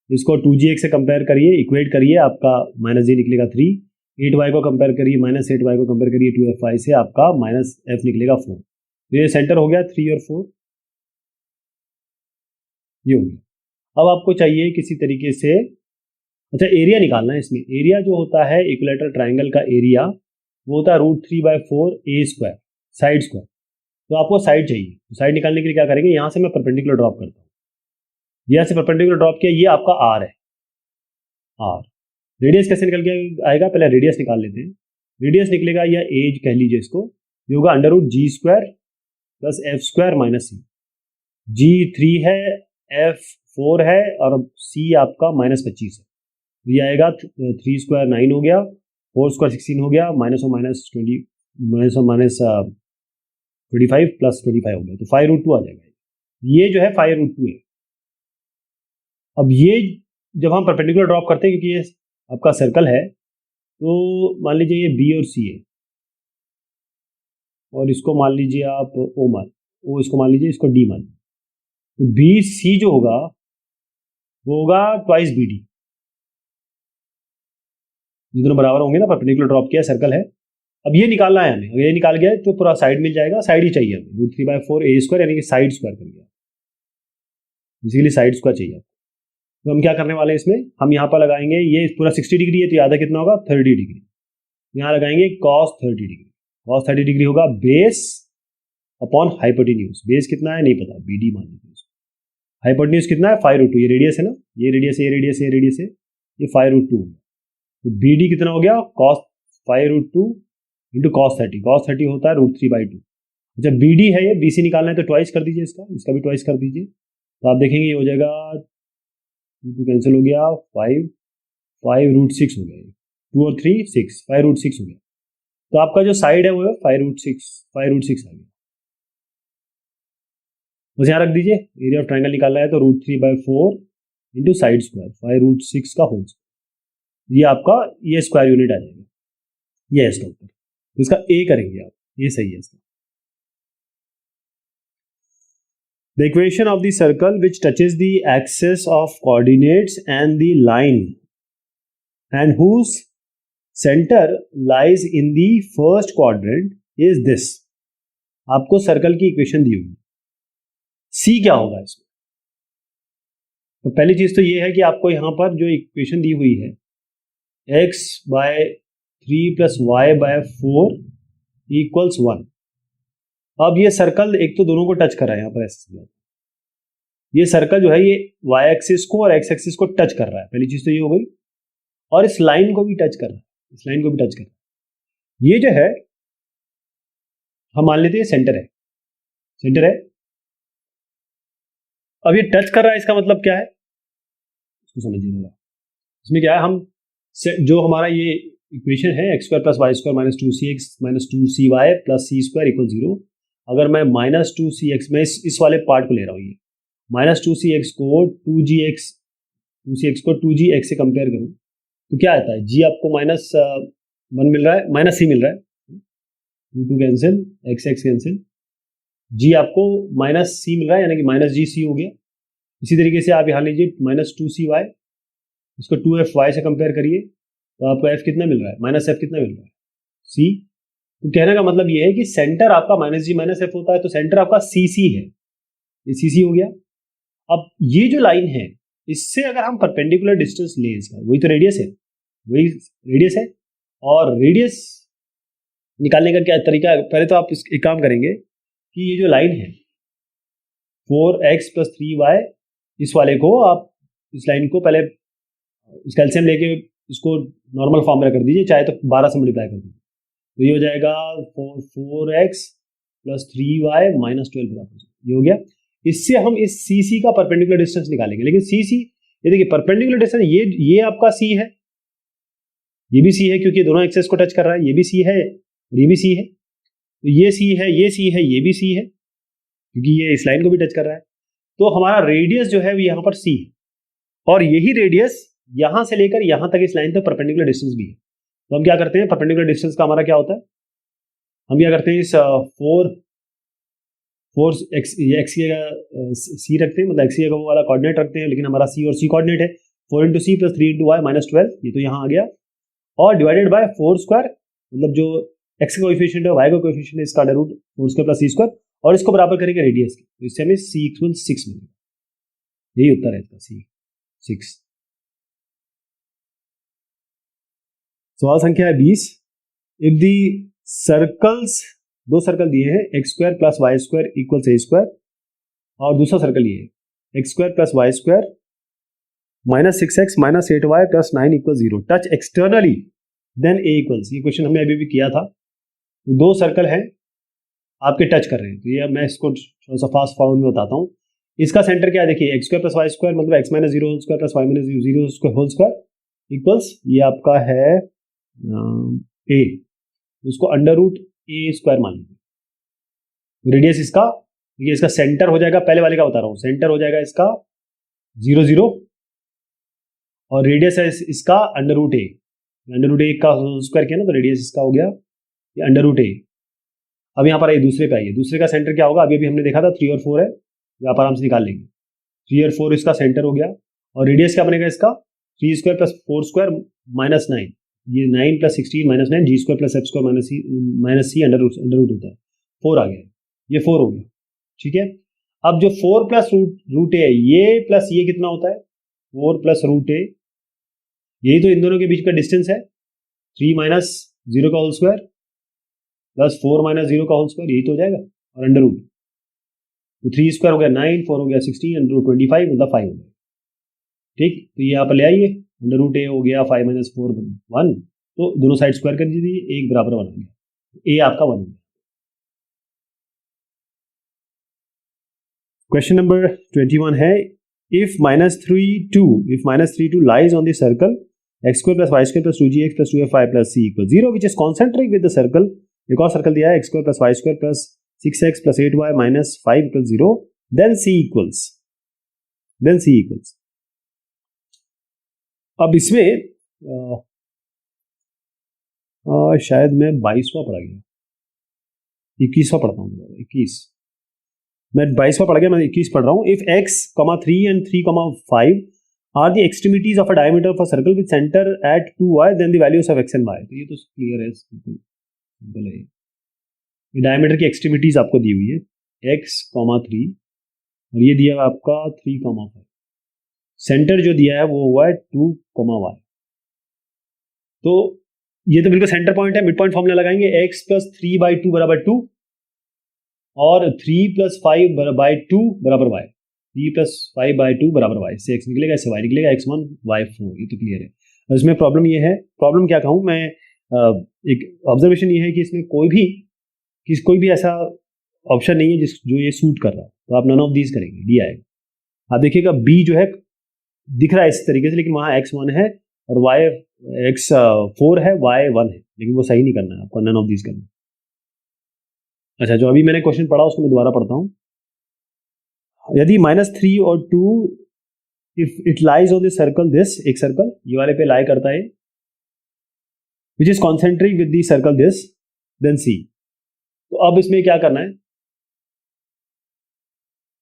इसको 2gx से कंपेयर करिए, इक्वेट करिए, आपका माइनस जी निकलेगा 3, 8y को कंपेयर करिए, माइनस 8y को कंपेयर करिए 2fy से, आपका माइनस f निकलेगा 4। तो ये सेंटर हो गया 3 और 4, ये हो गया। अब आपको चाहिए किसी तरीके से, अच्छा एरिया निकालना है इसमें। एरिया जो होता है इक्विलैटरल ट्राइंगल का एरिया वो होता है √3/4 a स्क्वायर, साइड स्क्वायर। तो आपको साइड चाहिए, तो साइड निकालने के लिए क्या करेंगे, यहां से मैं परपेंडिकुलर ड्रॉप करता हूं, यहां से परपेंडिकुलर ड्रॉप किया, ये आपका r है, r। रेडियस कैसे निकल के आएगा, पहले रेडियस निकाल लेते हैं। रेडियस निकलेगा या एज कह लीजिए इसको, ये होगा √g² प्लस f² माइनस सी। g 3 है, f 4 है और c आपका -25 है, तो ये आएगा 3² 9 हो गया, 4² 16 हो गया, माइनस और माइनस 20 माइनस 25 प्लस 25 हो गया, तो 5√2 आ जाएगा। ये जो है 5√2 है। अब ये जब हम परपेंडिकुलर ड्रॉप करते हैं, क्योंकि ये आपका सर्कल है, तो मान लीजिए ये बी और सी है, और इसको मान लीजिए आप ओ इसको मान लीजिए, इसको डी मान लीजिए, तो बी सी जो होगा वो होगा ट्वाइस बी डी, ये दोनों बराबर होंगे ना, परपेंडिकुलर ड्रॉप किया सर्कल है। अब ये निकालना है हमें, अगर ये निकाल गया तो पूरा साइड मिल जाएगा, साइड ही चाहिए हमें, √3/4 a² यानी कि साइड स्क्वायर कर लिया, बेसिकली साइड स्क्वायर चाहिए। तो हम क्या करने वाले हैं इसमें, हम यहाँ पर लगाएंगे, ये पूरा 60 डिग्री है तो आधा कितना होगा 30 डिग्री, यहाँ लगाएंगे cos 30 डिग्री। cos 30 डिग्री होगा बेस अपॉन हाइपोटेन्यूज, बेस कितना है नहीं पता, BD मान लीजिए। हाइपोटेन्यूज कितना है 5√2, ये रेडियस है ना, ये रेडियस है, ये रेडियस है, ये रेडियस है, ये 5√2 हो गया, तो BD कितना हो गया cos 5√2 इंटू cos 30, cos 30 होता है √3/2। जब BD है ये, BC निकालना है तो ट्वाइस कर दीजिए, इसका भी ट्वाइस कर दीजिए, तो आप देखेंगे ये हो जाएगा, 2 कैंसिल हो गया, 5√6 हो गया, 2 और 3 6, 5√6 हो गया। तो आपका जो साइड है वो है 5√6 आ गया। बस यहाँ रख दीजिए, एरिया ऑफ ट्राइंगल निकालना है तो √3/4 इंटू साइड स्क्वायर 5√6 का होल स्क्वायर, ये आपका ये स्क्वायर यूनिट आ जाएगा। ये इसका उत्तर, तो इसका ए करेंगे आप, ये सही है इसका। The equation of the circle which touches the axis of coordinates and the line and whose center lies in the first quadrant is this। आपको सर्कल की इक्वेशन दी होगी, सी क्या होगा इसमें? तो पहली चीज तो ये है कि आपको यहां पर जो इक्वेशन दी हुई है x by 3 plus y by 4 equals 1। अब ये सर्कल एक तो दोनों को टच कर रहा है, यहां पर ऐसे ये सर्कल जो है ये y एक्सिस को और x एक्सिस को टच कर रहा है, पहली चीज तो ये हो गई, और इस लाइन को भी टच कर रहा है, इस लाइन को भी टच कर रहा है। ये जो है हम मान लेते हैं सेंटर है, सेंटर है। अब ये टच कर रहा है, इसका मतलब क्या है इसको समझिए थोड़ा। इसमें क्या है, हम जो हमारा ये इक्वेशन है x square plus y square minus 2cx minus 2cy plus c square equal 0, अगर मैं माइनस 2cx में इस वाले पार्ट को ले रहा हूँ, ये माइनस 2cx को 2cx को 2gx से कंपेयर करूँ तो क्या आता है, g आपको माइनस 1 मिल रहा है, माइनस c मिल रहा है, 2 कैंसिल, x कैंसिल, g आपको माइनस c मिल रहा है, यानी कि माइनस gc हो गया। इसी तरीके से आप यहाँ लीजिए माइनस 2cy, इसको 2fy से कंपेयर करिए तो आपको f कितना मिल रहा है, माइनस f कितना मिल रहा है, c। तो कहने का मतलब ये है कि सेंटर आपका माइनस g माइनस f होता है, तो सेंटर आपका cc है, ये cc हो गया। अब ये जो लाइन है इससे अगर हम परपेंडिकुलर डिस्टेंस लें, इसका वही तो रेडियस है, वही रेडियस है, और रेडियस निकालने का क्या तरीका है, पहले तो आप एक काम करेंगे कि ये जो लाइन है 4x प्लस 3y, इस वाले को आप इस लाइन को पहले इसका एलसीएम लेके इसको नॉर्मल फॉर्म में कर दीजिए, चाहे तो 12 से मल्टीप्लाई कर दीजिए, तो ये हो जाएगा 4x प्लस 3y माइनस 12 बराबर, ये हो गया। इससे हम इस CC का परपेंडिकुलर डिस्टेंस निकालेंगे, लेकिन CC ये देखिए परपेंडिकुलर डिस्टेंस ये आपका C है, ये भी C है क्योंकि दोनों एक्सेस को टच कर रहा है, ये भी C है और ये भी C है, तो ये C है, ये C है, ये भी C है क्योंकि ये इस लाइन को भी टच कर रहा है। तो हमारा रेडियस जो है यहाँ पर C है, और यही रेडियस यहां से लेकर यहां तक इस लाइन तक परपेंडिकुलर डिस्टेंस भी है। तो हम क्या करते हैं, परपेंडिकुलर डिस्टेंस का हमारा क्या होता है, हम क्या करते हैं, इस 4x की जगह c रखते हैं, मतलब x की जगह वो वाला कोऑर्डिनेट रखते हैं, लेकिन हमारा c और c कोऑर्डिनेट है, 4 into c plus 3 into y minus 12, ये तो यहाँ आ गया, और डिवाइडेड बाय 4 स्क्वायर, मतलब जो x का कोएफिशिएंट है y का कोएफिशिएंट है, इसका under root 4 square plus c square, और इसको बराबर करेंगे रेडियस की, तो इससे हमें c इक्वल 6 मिलेगा। यही उत्तर है इसका, c 6। सवाल संख्या है 20। इफ दी सर्कल्स, दो सर्कल दिए हैं x square plus y square equals a square, और दूसरा सर्कल ये है x square plus y square minus 6x minus 8y plus 9 equal 0, touch externally then a equals, ये क्वेश्चन हमने अभी भी किया था। तो दो सर्कल हैं आपके टच कर रहे हैं, तो ये मैं इसको थोड़ा सा फास्ट फॉरवर्ड में बताता हूँ। इसका सेंटर क्या है, देखिए x square plus y square मतलब x minus 0 whole square plus y minus 0 square whole square equals, ये आपका है a, उसको अंडर रूट a स्क्वायर मान लीजिए। रेडियस इसका, ये इसका सेंटर हो जाएगा, पहले वाले का बता रहा हूँ, सेंटर हो जाएगा इसका 0 0, और रेडियस है इसका under root a, under root a का स्क्वायर किया ना, तो रेडियस इसका हो गया ये अंडर रूट a। अब यहाँ पर आइए दूसरे पे आइए, दूसरे का सेंटर क्या होगा, अभी हमने देखा था 3 और 4 है, आप आराम से निकाल लेंगे, 3 और 4 इसका सेंटर हो गया, और रेडियस क्या बनेगा इसका 3 स्क्वायर प्लस 4 स्क्वायर माइनस 9, ये 9 plus 16 minus 9, g square plus f square minus c under root होता है, 4 आ गया, ये 4 हो गया, ठीक है। अब जो 4 प्लस रूट ए है, ये प्लस ये कितना होता है 4 प्लस रूट ए, यही तो इन दोनों के बीच का डिस्टेंस है, 3 माइनस 0 का होल स्क्वायर प्लस 4 माइनस 0 का होल स्क्वायर, यही तो हो जाएगा, और अंडर रूट, तो 3 स्क्वायर हो गया 9, 4 हो गया 16, अंडर रूट 25 मतलब 5 हो गया, ठीक। तो ये यहाँ पर ले आइए, अंडर रूट ए हो गया 5 माइनस 4 1, तो दोनों साइड स्क्वायर कर दीजिए, एक बराबर 1 आ गया, ए आपका 1 हो गया। क्वेश्चन नंबर 21 है, if -3 2 lies on the circle x square plus y square plus 2gx plus 2fy plus c equal 0 which is concentric with the circle, एक और सर्कल दिया है x square plus y square plus 6x plus 8y minus 5 equal 0, then c equals अब इसमें शायद मैं 22वां पढ़ा गया, 21वां पढ़ता हूँ, 21, मैं 22वां पढ़ गया, मैं 21 पढ़ रहा हूँ। If x, 3 and 3, 5 are the extremities of a diameter of a circle with center at 2y, then the values of x and y। तो ये तो क्लियर है, सिंपल है। ये डायमीटर की एक्सट्रीमिटीज आपको दी हुई है, x, 3 और ये दिया है आपका 3, 5। सेंटर जो दिया है वो हुआ है 2, y। तो ये तो बिल्कुल सेंटर पॉइंट है, मिड पॉइंट फॉर्मूला लगाएंगे, x + 3/2 बराबर 2 और 3 + 5/2 बराबर y। 3 + 5/2 बराबर y, से x निकलेगा, इससे y निकलेगा, x1 y4। ये तो क्लियर है। इसमें प्रॉब्लम ये है, प्रॉब्लम क्या कहूँ मैं, एक ऑब्जर्वेशन ये है कि इसमें कोई भी ऐसा ऑप्शन नहीं है जो ये सूट कर रहा हो, तो आप नन ऑफ दीज करेंगे, डी आएगा। आप देखिएगा बी जो है दिख रहा है इस तरीके से, लेकिन वहाँ x1 है और x4 है, y1 है, लेकिन वो सही नहीं करना है, आपको नन ऑफ दीज करना है। अच्छा, जो अभी मैंने क्वेश्चन पढ़ा उसको मैं दोबारा पढ़ता हूँ। यदि -3 और 2 if it lies on the circle this, एक सर्कल ये वाले पे लाई करता है, which is concentric with the circle this, then c. तो अब इसमें क्या करना है,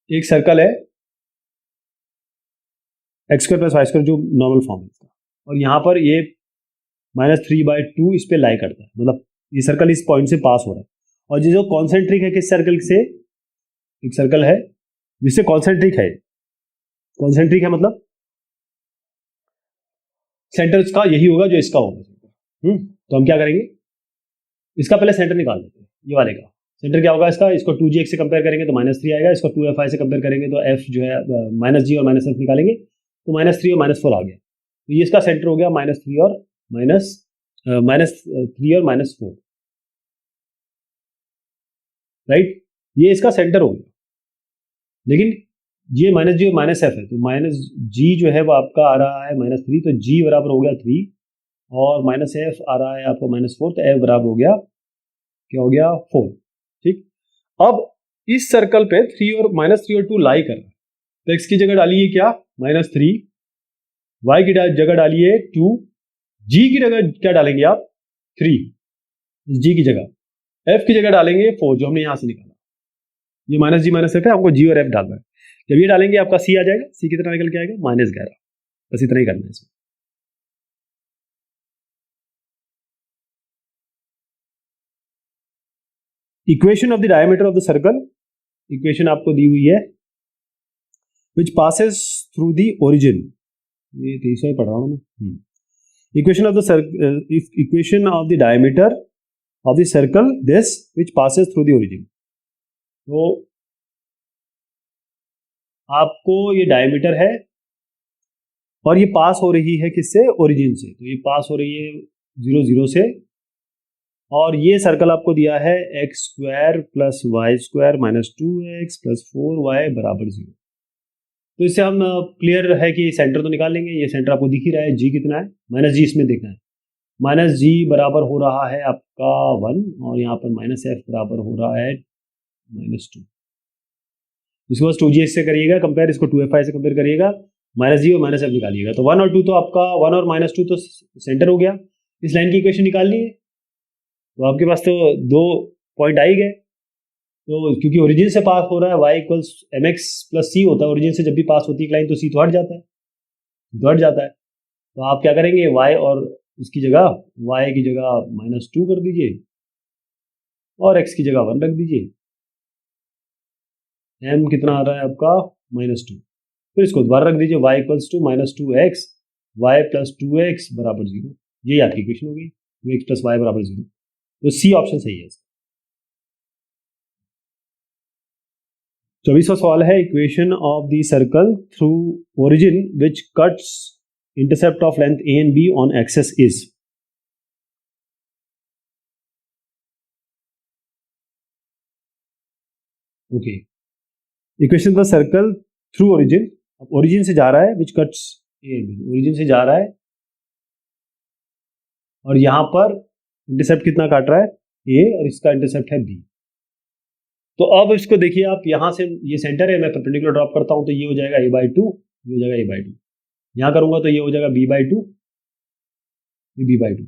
एक सर्कल है x² + y² जो नॉर्मल फॉर्म है इसका, और यहाँ पर ये -3/2 इस पे लाई करता है, मतलब ये सर्कल इस पॉइंट से पास हो रहा है। और जो कॉन्सेंट्रिक है किस सर्कल से, एक सर्कल है जिससे कॉन्सेंट्रिक है मतलब सेंटर इसका यही होगा जो इसका होगा। तो हम क्या करेंगे, इसका पहले सेंटर निकाल लेते हैं, ये वाले का सेंटर क्या होगा इसका, इसको 2gx से कंपेयर करेंगे तो -3 आएगा, इसको 2fi से कंपेयर करेंगे तो f जो है -g और -f निकालेंगे तो -3 और -4 आ गया। तो ये इसका सेंटर हो गया -3 और -4, राइट, ये इसका सेंटर हो गया। लेकिन ये -g और -f है, तो -g जो है वो आपका आ रहा है -3, तो g बराबर हो गया 3 और -f आ रहा है आपको -4, तो f बराबर हो गया, क्या हो गया, 4। ठीक, अब इस सर्कल पे 3 और 2 लाई कर रहा है, तो x की जगह डालिए क्या, -3, y की जगह डालिए 2, g की जगह क्या डालेंगे आप, 3, g की जगह, f की जगह डालेंगे 4 जो हमने यहां से निकाला। ये -g -f है, आपको g और f डालना है। जब ये डालेंगे आपका c आ जाएगा, c कितना निकल के आएगा, -11। बस इतना ही करना है इसमें। Equation of the diameter of the circle, equation आपको दी हुई है, विच पासेस थ्रू द ओरिजिन, ये 23वां पढ़ रहा हूं मैं। Equation of the equation of the diameter of the circle this which passes through the origin. तो आपको ये डायमीटर है और ये पास हो रही है किससे, ओरिजिन से, तो ये पास हो रही है 0, 0 से, और ये सर्कल आपको दिया है x² + y² - 2x + 4y = 0। तो इससे हम क्लियर है कि सेंटर तो निकाल लेंगे, ये सेंटर आपको दिख ही रहा है, g कितना है, -g इसमें देखना है, -g बराबर हो रहा है आपका 1 और यहाँ पर -f बराबर हो रहा है -2। इसके बाद 2gx से करिएगा कंपेयर, इसको 2fi से कंपेयर करिएगा, -g और -f निकालिएगा, तो 1 और 2 तो आपका 1 और -2 तो सेंटर हो गया। इस लाइन की इक्वेशन निकाल लिए तो आपके पास तो 2 पॉइंट आ ही गए। तो क्योंकि ओरिजिन से पास हो रहा है y = mx + c होता है, ओरिजिन से जब भी पास होती है लाइन तो c तो हट जाता है, तो आप क्या करेंगे, y और इसकी जगह, y की जगह -2 कर दीजिए और x की जगह 1 रख दीजिए, m कितना आ रहा है आपका -2, फिर इसको दोबारा रख दीजिए, y = -2x, y + 2x = 0। यही आपकी इक्वेशन हो गई, 2x + y = 0। तो सी ऑप्शन सही है। 24वां सवाल है, equation of the circle through origin which cuts intercept of length a and b on axes is. Okay, equation the circle through origin, origin से जा रहा है, which cuts a and b, origin से जा रहा है और यहां पर इंटरसेप्ट कितना काट रहा है, a, और इसका इंटरसेप्ट है b। तो अब इसको देखिए आप, यहां से ये सेंटर है, मैं परपेंडिकुलर ड्रॉप करता हूं तो ये हो जाएगा a/2, ये हो जाएगा a/2। यहाँ करूँगा तो ये हो जाएगा b/2, b/2,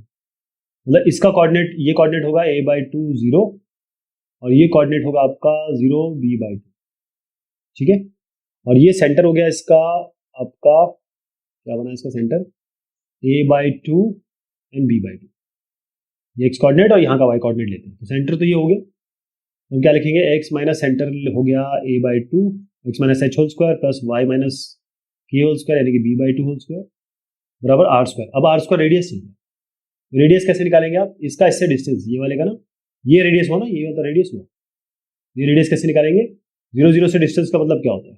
मतलब इसका कोऑर्डिनेट, ये कोऑर्डिनेट होगा a/2 0 और ये कोऑर्डिनेट होगा आपका 0 b/2, ठीक है। और ये सेंटर हो गया इसका आपका, क्या बना इसका सेंटर, a/2 एंड b/2, ये x कोऑर्डिनेट और यहाँ का y कोऑर्डिनेट लेते हैं, तो सेंटर तो ये हो गया, तो क्या लिखेंगे, x माइनस सेंटर हो गया a/2 x minus h whole square plus y minus k whole square यानी कि b/2 होल स्क्वायर बराबर r स्क्वायर। अब r स्क्वायर रेडियस चाहिए, रेडियस कैसे निकालेंगे आप, इसका इससे डिस्टेंस, ये वाले का ना, ये रेडियस हुआ ना, ये वाला रेडियस हुआ, ये रेडियस कैसे निकालेंगे, 0 0 से डिस्टेंस का मतलब क्या होता है,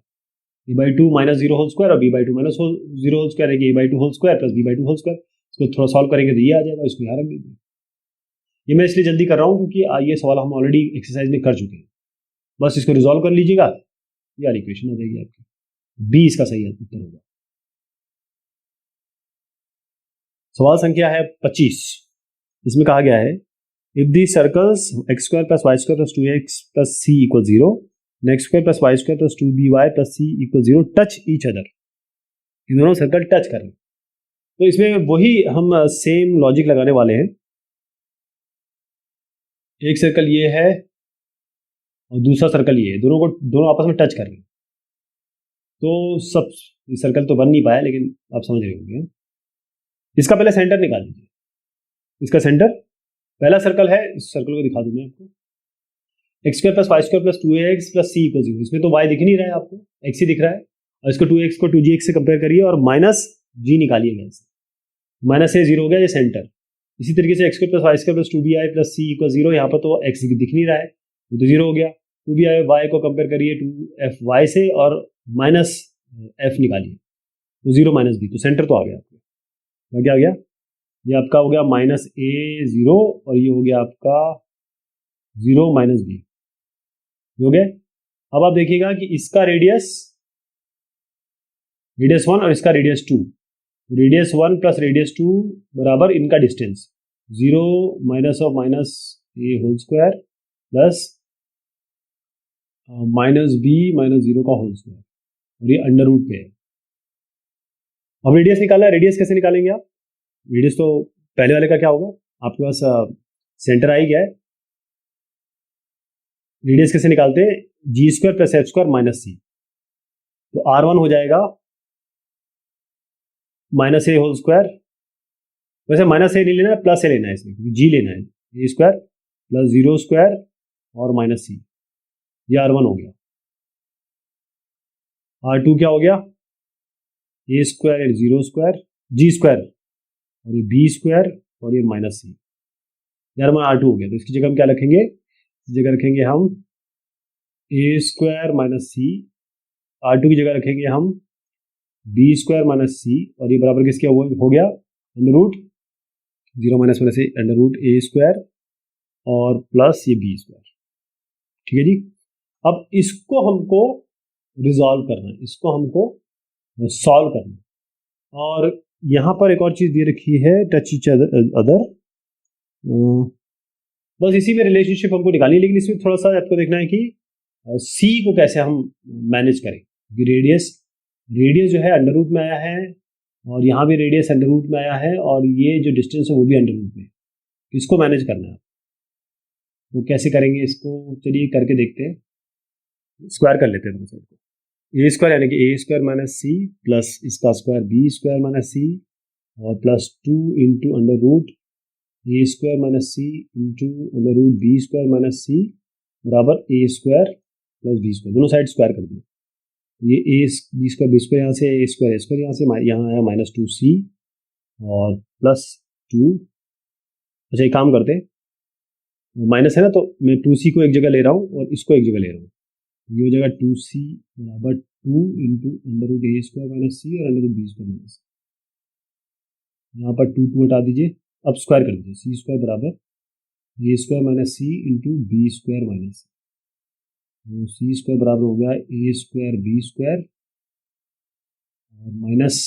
a/2 माइनस 0 होल स्क्वायर और b/2 माइनस 0 होल स्क्वायर है कि a/2 whole square plus b/2 whole square. इसको थोड़ा सॉल्व करेंगे तो ये आ जाएगा, इसको यहाँ रख दीजिए। ये मैं इसलिए जल्दी कर रहा हूँ क्योंकि ये सवाल हम ऑलरेडी एक्सरसाइज में कर चुके हैं, बस इसको रिजॉल्व कर लीजिएगा, ये वाली इक्वेशन आ जाएगी आपकी, बी इसका सही उत्तर होगा। सवाल संख्या है 25, इसमें कहा गया है if the circles x square plus y square plus 2x plus c equal 0 and x square plus y square plus 2by plus c equal 0 touch each other, ये दोनों सर्कल टच कर रहे हैं, तो इसमें वही हम सेम लॉजिक लगाने वाले हैं। एक सर्कल ये है और दूसरा सर्कल ये है, दोनों आपस में टच कर रहे हैं, तो सब सर्कल तो बन नहीं पाया लेकिन आप समझ रहे होंगे। इसका पहले सेंटर निकाल लीजिए, इसका सेंटर, पहला सर्कल है, इस सर्कल को दिखा दूं मैं आपको, x square plus y square plus 2x plus c equal 0, इसमें तो y दिख नहीं रहा है आपको, x ही दिख रहा है, और इसको 2x को 2gx से कंपेयर करिए और माइनस g निकालिएगा, माइनस से 0 हो गया ये सेंटर। इसी तरीके से x square plus y square plus 2bi plus c equal 0, यहाँ पर तो x दिख नहीं रहा है, वो तो 0 हो गया, 2bi को कंपेयर करिए 2fy से और माइनस f निकालिए, तो 0 माइनस b, तो सेंटर तो आ गया आपका, क्या आ गया, ये आपका हो गया माइनस a 0 और ये हो गया आपका 0 माइनस b, हो गया। अब आप देखिएगा कि इसका रेडियस 1 और इसका रेडियस 2, रेडियस 1 प्लस रेडियस 2 बराबर इनका distance 0 minus of minus a whole square plus minus b minus 0 का होल स्क्वायर, और ये अंडर रूट पे है। अब रेडियस निकाला है, रेडियस कैसे निकालेंगे आप, रेडियस तो पहले वाले का क्या होगा, आपके पास सेंटर आ ही गया है, रेडियस कैसे निकालते हैं, g square plus f square minus c, तो r1 हो जाएगा माइनस ए होल स्क्वायर, वैसे माइनस ए नहीं लेना है, प्लस ए लेना है इसमें, क्योंकि जी लेना है, ए स्क्वायर प्लस 0 स्क्वायर और माइनस सी, ये r1 हो गया। r2 क्या हो गया, ए स्क्वायर 0 स्क्वायर जी स्क्वायर और ये बी स्क्वायर और ये माइनस सी, यार हमारा r2 हो गया, तो इसकी जगह हम क्या रखेंगे, इस जगह रखेंगे हम ए स्क्वायर माइनस सी, r2 की जगह रखेंगे हम बी स्क्वायर माइनस सी, और ये बराबर किसके हो गया, under root 0 minus minus under root a square और प्लस ये बी स्क्वायर, ठीक है जी। अब इसको हमको रिजॉल्व करना है, इसको हमको सॉल्व करना है, और यहाँ पर एक और चीज दे रखी है, टच ईच अदर, बस इसी में रिलेशनशिप हमको निकालनी है, लेकिन इसमें थोड़ा सा आपको देखना है कि सी को कैसे हम मैनेज करें, रेडियस जो है अंडर रूट में आया है और यहाँ भी रेडियस अंडर रूट में आया है और ये जो डिस्टेंस है वो भी अंडर रूट में, इसको मैनेज करना है, वो कैसे करेंगे इसको, चलिए करके देखते हैं, स्क्वायर कर लेते हैं दोनों साइड को, ए स्क्वायर यानी कि a square minus c plus इसका square b square minus c और plus 2 into under root a square minus c into under root b square minus c बराबर a square plus b square, दोनों side square कर दिया, ये a b square b square यहाँ से, ए square यहाँ से, यहाँ आया माइनस 2c और प्लस 2, अच्छा एक काम करते हैं, माइनस है ना, तो मैं 2c को एक जगह ले रहा हूँ और इसको एक जगह ले रहा हूँ, ये हो जाएगा 2c बराबर 2 into under root a square minus c और under root b square minus, यहाँ पर 2 हटा दीजिए, अब स्क्वायर कर दीजिए, सी स्क्वायर बराबर a square minus c into B square minus c, तो सी स्क्वायर बराबर हो गया ए स्क्वायर बी स्क्वायर और माइनस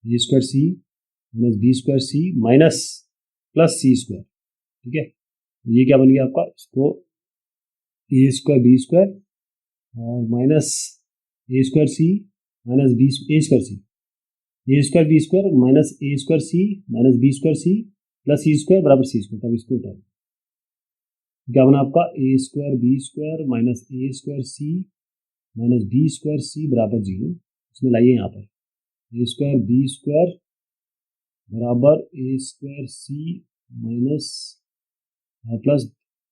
ए square c minus B square c minus plus c square, ठीक है, तो ये क्या बन गया आपका, इसको ए स्क्वायर बी स्क्वायर और माइनस ए स्क्वायर सी माइनस बी ए स्क्वायर सी, ए स्क्वायर बी स्क्वायर माइनस ए square c minus B square C plus c square बराबर सी स्क्वायर, तब इसको उतार क्या बना आपका ए स्क्वायर बी स्क्वायर माइनस ए square c minus B square सी बराबर 0। इसमें लाइए यहाँ पर ए स्क्वायर बी स्क्वायर बराबर a square c minus plus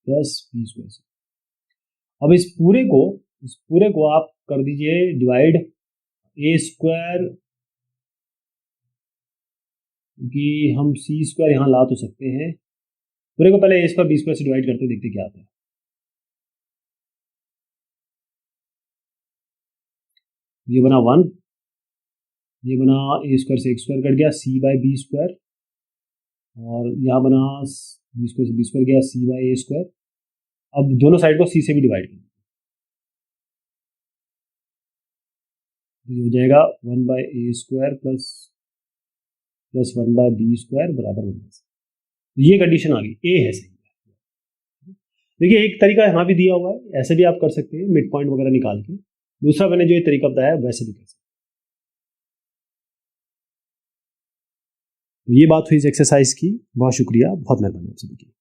plus b square c. अब इस पूरे को आप कर दीजिए डिवाइड ए स्क्वायर, क्योंकि हम सी स्क्वायर यहाँ ला तो सकते हैं, पूरे को पहले ए स्क्वायर बी स्क्वायर से डिवाइड करते देखते क्या आता है। ये बना 1, ये बना ए स्क्वायर से एक स्क्वायर कट गया सी बाई बी स्क्वायर, और यहाँ बना बी स्क्वायर से बी स्क्वायर गया सी बाई ए स्क्वायर। अब दोनों साइड को सी से भी डिवाइड कर, ये हो जाएगा 1 by a square plus 1 by b square बराबर 1। ये कंडीशन आ गई, ए है सही। देखिए एक तरीका यहाँ भी दिया हुआ है, ऐसे भी आप कर सकते हैं मिड पॉइंट वगैरह निकाल के। दूसरा मैंने जो ये तरीका बताया वैसे भी कर सकते हैं। तो ये बात हुई इस एक्सरसाइज की। बहुत शुक्रिया, बहुत मेहरबानी आप सभी की।